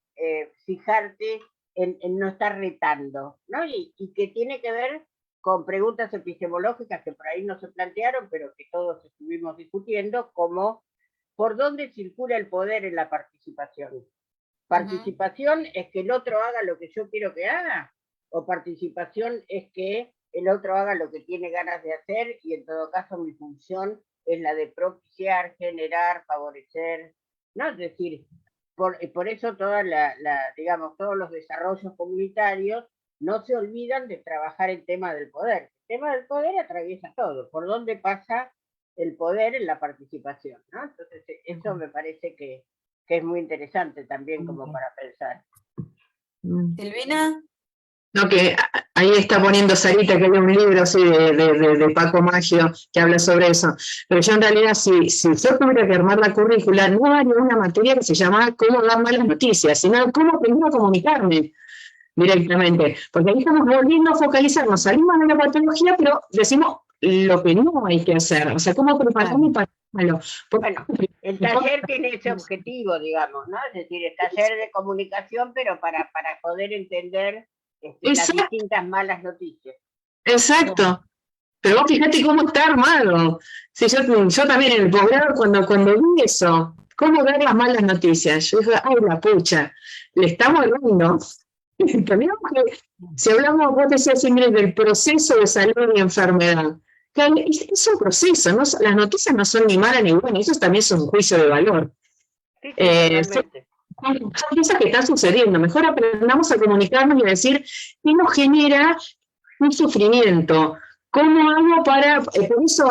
fijarte en no estar retando, ¿no? Y que tiene que ver con preguntas epistemológicas que por ahí no se plantearon, pero que todos estuvimos discutiendo, como ¿por dónde circula el poder en la participación? ¿Participación es que el otro haga lo que yo quiero que haga? ¿O participación es que el otro haga lo que tiene ganas de hacer y en todo caso mi función es la de propiciar, generar, favorecer, ¿no? Es decir, por eso digamos, todos los desarrollos comunitarios no se olvidan de trabajar el tema del poder. El tema del poder atraviesa todo. ¿Por dónde pasa el poder en la participación, ¿no? Entonces, eso me parece que es muy interesante también como para pensar. Silvina. No, que ahí está poniendo Sarita que hay un libro así de Paco Maggio que habla sobre eso. Pero yo en realidad, si yo tuviera que armar la currícula, no haría una materia que se llama cómo dar malas noticias, sino cómo aprender a comunicarme directamente. Porque ahí estamos volviendo a focalizarnos, salimos de la patología, pero decimos lo que no hay que hacer. O sea, cómo prepararme para malo. Bueno, el taller tiene ese objetivo, digamos, ¿no? Es decir, el taller de comunicación, pero para poder entender las distintas malas noticias. Exacto. Pero vos fíjate cómo está armado. Sí, yo también en el posgrado, cuando vi eso, cómo dar las malas noticias, yo dije, ay, la pucha, le estamos hablando. Tenemos que, si hablamos, vos decías siempre del proceso de salud y enfermedad, que es un proceso, ¿no? Las noticias no son ni malas ni buenas, eso también es un juicio de valor. Son cosas que están sucediendo. Mejor aprendamos a comunicarnos y a decir qué nos genera un sufrimiento. ¿Cómo hago para, por eso,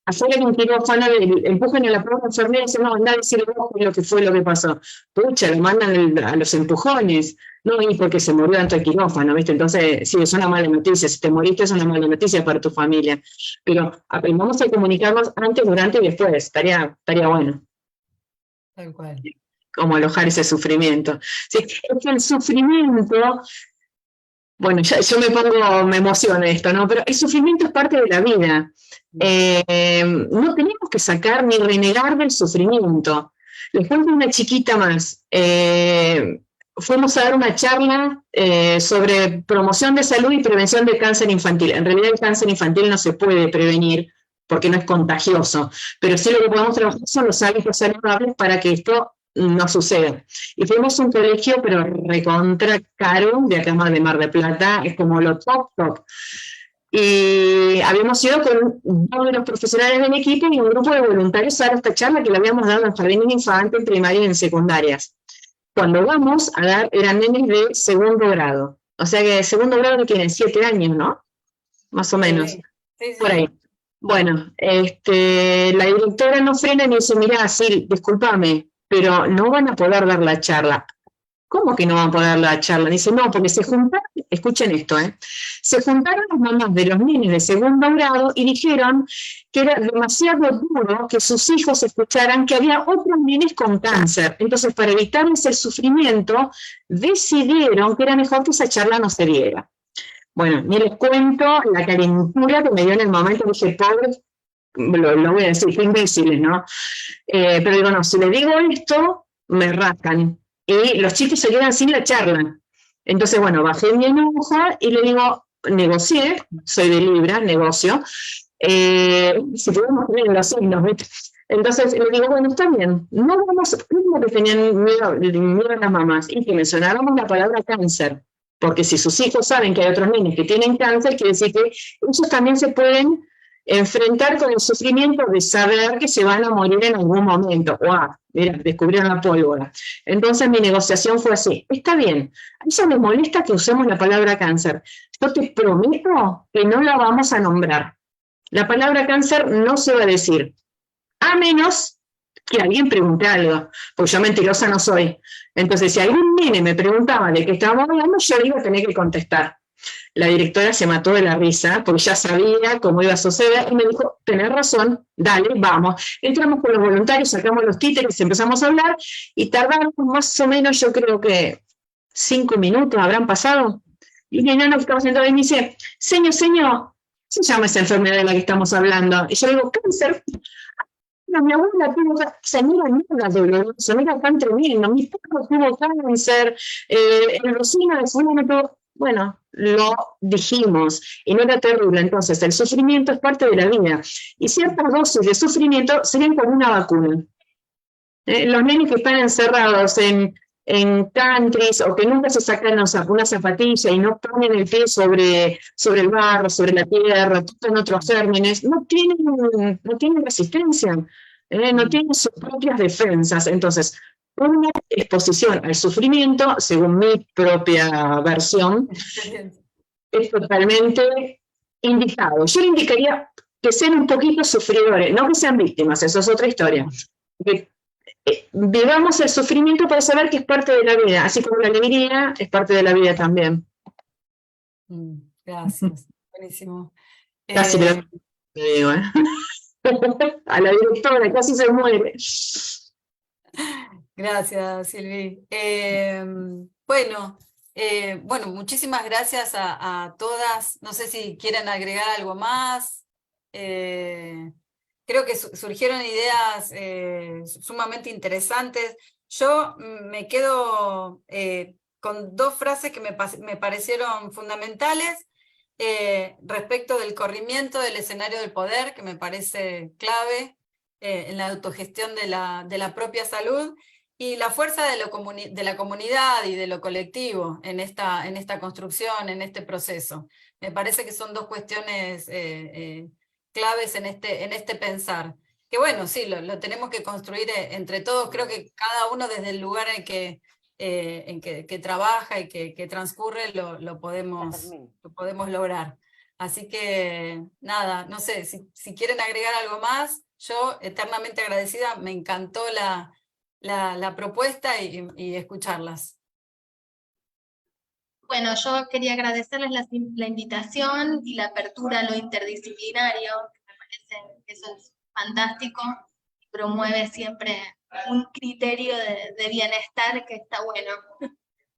hacer en un quirófano, empujan a la propia enfermera y dicen, no, andá a decir lo que fue lo que pasó? Pucha, lo mandan a los empujones, no, y porque se murió dentro del quirófano, ¿viste? Entonces, sí, es una mala noticia, si te moriste es una mala noticia para tu familia. Pero aprendamos a comunicarnos antes, durante y después, estaría bueno. Tal cual. Como alojar ese sufrimiento. Sí, es que el sufrimiento, bueno, yo me emociona esto, ¿no? Pero el sufrimiento es parte de la vida. No tenemos que sacar ni renegar del sufrimiento. Les cuento una chiquita más. Fuimos a dar una charla sobre promoción de salud y prevención del cáncer infantil. En realidad el cáncer infantil no se puede prevenir porque no es contagioso, pero sí lo que podemos trabajar son los hábitos saludables para que esto no suceda. Y fuimos a un colegio, pero recontra caro, de acá más de Mar del Plata, es como lo top. Y habíamos ido con 2 de los profesionales del equipo y un grupo de voluntarios a dar esta charla que la habíamos dado en jardines de infantes, en primaria y en secundarias. Cuando vamos a dar, eran nenes de segundo grado. O sea que de segundo grado tienen 7 años, ¿no? Más o menos, Sí, sí, por sí. ahí. Bueno, la directora no frena y me dice, mirá, Sil, discúlpame, pero no van a poder dar la charla. ¿Cómo que no van a poder dar la charla? Dice, no, porque se juntaron, escuchen esto, se juntaron las mamás de los niños de segundo grado y dijeron que era demasiado duro que sus hijos escucharan que había otros niños con cáncer. Entonces, para evitarles el sufrimiento, decidieron que era mejor que esa charla no se diera. Bueno, ni les cuento la calentura que me dio en el momento, dije, pobre, lo voy a decir, qué imbéciles, ¿no? Pero digo, no, si les digo esto, me rascan. Y los chicos se quedan sin la charla. Entonces, bueno, bajé mi enoja y le digo, negocié, soy de Libra, negocio, si podemos poner en los signos, ¿viste? Entonces le digo, bueno, está bien, no vamos, primero que tenían miedo a las mamás, y que mencionáramos la palabra cáncer, porque si sus hijos saben que hay otros niños que tienen cáncer, quiere decir que ellos también se pueden enfrentar con el sufrimiento de saber que se van a morir en algún momento. ¡Wow! Mira, descubrieron la pólvora. Entonces mi negociación fue así, está bien, a ella me molesta que usemos la palabra cáncer, yo te prometo que no la vamos a nombrar. La palabra cáncer no se va a decir, a menos que alguien pregunte algo, porque yo mentirosa no soy. Entonces, si algún nene me preguntaba de qué estábamos hablando, yo iba a tener que contestar. La directora se mató de la risa, porque ya sabía cómo iba a suceder, y me dijo, tenés razón, dale, vamos. Entramos con los voluntarios, sacamos los títeres, empezamos a hablar, y tardamos más o menos, yo creo que 5 minutos habrán pasado. Y un enano que estaba sentado ahí me dice, señor, ¿cómo se llama esa enfermedad de la que estamos hablando? Y yo le digo, cáncer. No, mi abuela tuvo cáncer, no era nada doloroso, no era tan tremendo. Mi perro tuvo cáncer, el vecino de fulano tuvo. Bueno, lo dijimos y no era terrible. Entonces, el sufrimiento es parte de la vida y ciertas dosis de sufrimiento serían como una vacuna. Los nenes que están encerrados en countries o que nunca se sacan una zapatilla y no ponen el pie sobre el barro, sobre la tierra, en otros gérmenes, no tienen resistencia, no tienen sus propias defensas. Entonces, una exposición al sufrimiento, según mi propia versión, es totalmente indicado. Yo le indicaría que sean un poquito sufridores, no que sean víctimas, eso es otra historia. Que vivamos el sufrimiento para saber que es parte de la vida, así como la alegría es parte de la vida también. Gracias, buenísimo. Casi le digo, a la directora, casi se muere. Gracias, Silvi. Bueno, muchísimas gracias a todas. No sé si quieren agregar algo más. Creo que surgieron ideas sumamente interesantes. Yo me quedo con 2 frases que me parecieron fundamentales respecto del corrimiento del escenario del poder, que me parece clave en la autogestión de la propia salud, y la fuerza de la comunidad y de lo colectivo en esta construcción, en este proceso. Me parece que son 2 cuestiones claves en este pensar. Que bueno, sí, lo tenemos que construir entre todos. Creo que cada uno desde el lugar en que trabaja y que transcurre lo podemos lograr. Así que nada, no sé, si quieren agregar algo más, yo eternamente agradecida, me encantó la propuesta y escucharlas. Bueno, yo quería agradecerles la invitación y la apertura a lo interdisciplinario, que me parece que eso es fantástico, promueve siempre un criterio de bienestar que está bueno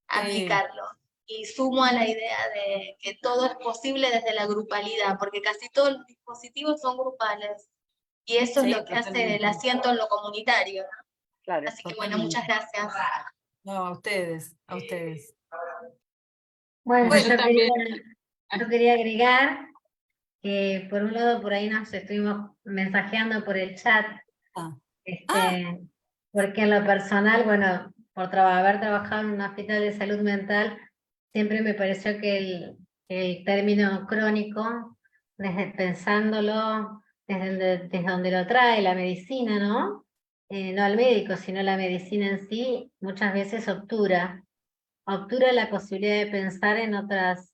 aplicarlo. Y sumo a la idea de que todo es posible desde la grupalidad, porque casi todos los dispositivos son grupales, y eso es lo que hace el asiento en lo comunitario, ¿no? Claro, así que bueno, muchas gracias. No, a ustedes. Bueno, Bueno, yo quería agregar que por un lado por ahí nos estuvimos mensajeando por el chat, porque en lo personal, bueno, por haber trabajado en un hospital de salud mental, siempre me pareció que el término crónico pensándolo desde donde lo trae la medicina, ¿no? No al médico, sino la medicina en sí, muchas veces obtura la posibilidad de pensar en otras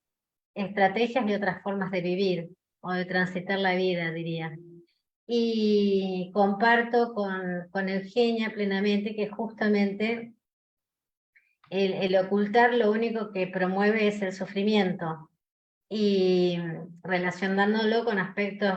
estrategias y otras formas de vivir, o de transitar la vida, diría. Y comparto con Eugenia plenamente que justamente el ocultar lo único que promueve es el sufrimiento. Y relacionándolo con aspectos,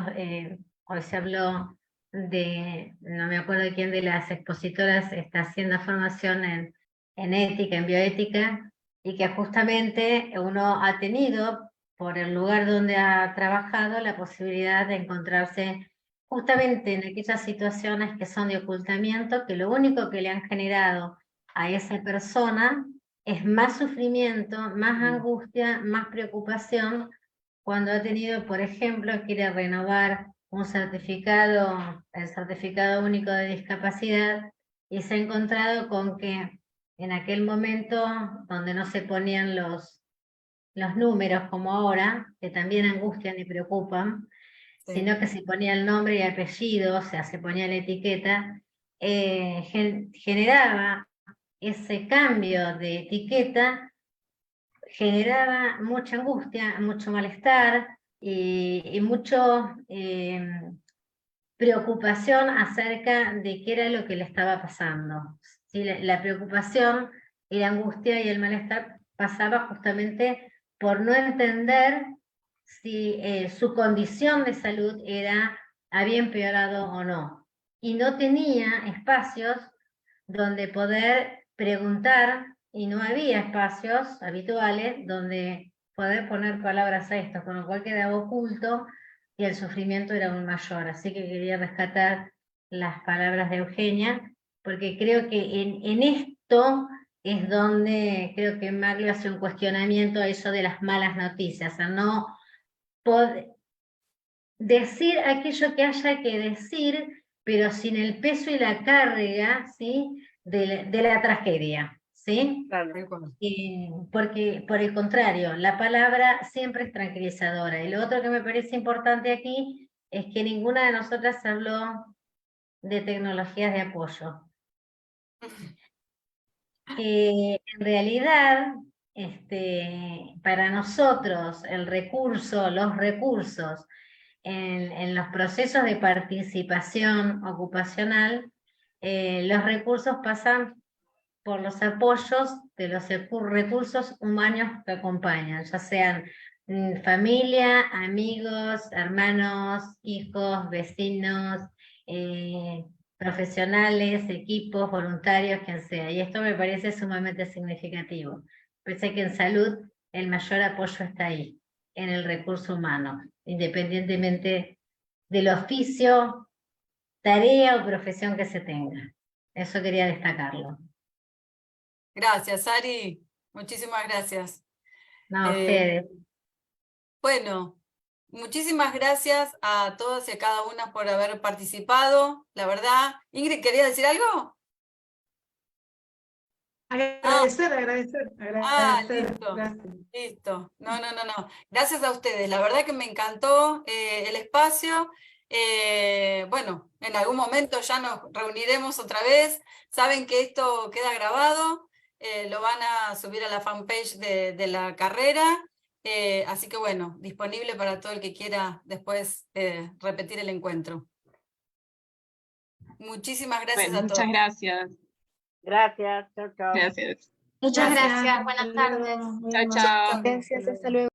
hoy se habló no me acuerdo quién de las expositoras está haciendo formación en ética, en bioética, y que justamente uno ha tenido, por el lugar donde ha trabajado, la posibilidad de encontrarse justamente en aquellas situaciones que son de ocultamiento, que lo único que le han generado a esa persona es más sufrimiento, más angustia, más preocupación, cuando ha tenido, por ejemplo, quiere renovar un certificado, el certificado único de discapacidad, y se ha encontrado con que en aquel momento donde no se ponían los números como ahora, que también angustian y preocupan, Sí. sino que se ponía el nombre y apellido, o sea, se ponía la etiqueta, generaba ese cambio de etiqueta, generaba mucha angustia, mucho malestar y mucho preocupación acerca de qué era lo que le estaba pasando. ¿Sí? La preocupación y la angustia y el malestar pasaba justamente por no entender si su condición de salud había empeorado o no. Y no tenía espacios donde poder preguntar, y no había espacios habituales donde poder poner palabras a esto, con lo cual quedaba oculto y el sufrimiento era aún mayor. Así que quería rescatar las palabras de Eugenia, porque creo que en esto es donde creo que Maglio hace un cuestionamiento a eso de las malas noticias, a no poder decir aquello que haya que decir, pero sin el peso y la carga, ¿sí?, de la tragedia, ¿sí? Claro. Porque, por el contrario, la palabra siempre es tranquilizadora. Y lo otro que me parece importante aquí es que ninguna de nosotras habló de tecnologías de apoyo. En realidad, para nosotros, los recursos en los procesos de participación ocupacional, los recursos pasan por los apoyos de los recursos humanos que acompañan, ya sean familia, amigos, hermanos, hijos, vecinos, profesionales, equipos, voluntarios, quien sea. Y esto me parece sumamente significativo. Pensé que en salud el mayor apoyo está ahí, en el recurso humano, independientemente del oficio, tarea o profesión que se tenga. Eso quería destacarlo. Gracias, Ari. Muchísimas gracias. No, a ustedes. Bueno, muchísimas gracias a todas y a cada una por haber participado. La verdad, Ingrid, ¿quería decir algo? Agradecer. Listo. Gracias. Listo. No. Gracias a ustedes. La verdad que me encantó el espacio. Bueno, en algún momento ya nos reuniremos otra vez. Saben que esto queda grabado. Lo van a subir a la fanpage de la carrera. Así que bueno, disponible para todo el que quiera después repetir el encuentro. Muchísimas gracias Bueno, a todos. muchas gracias. Gracias, chao, chao. Gracias. Muchas Gracias, gracias, buenas hasta luego. tardes. Muy Chao, amable. chao. Hasta luego.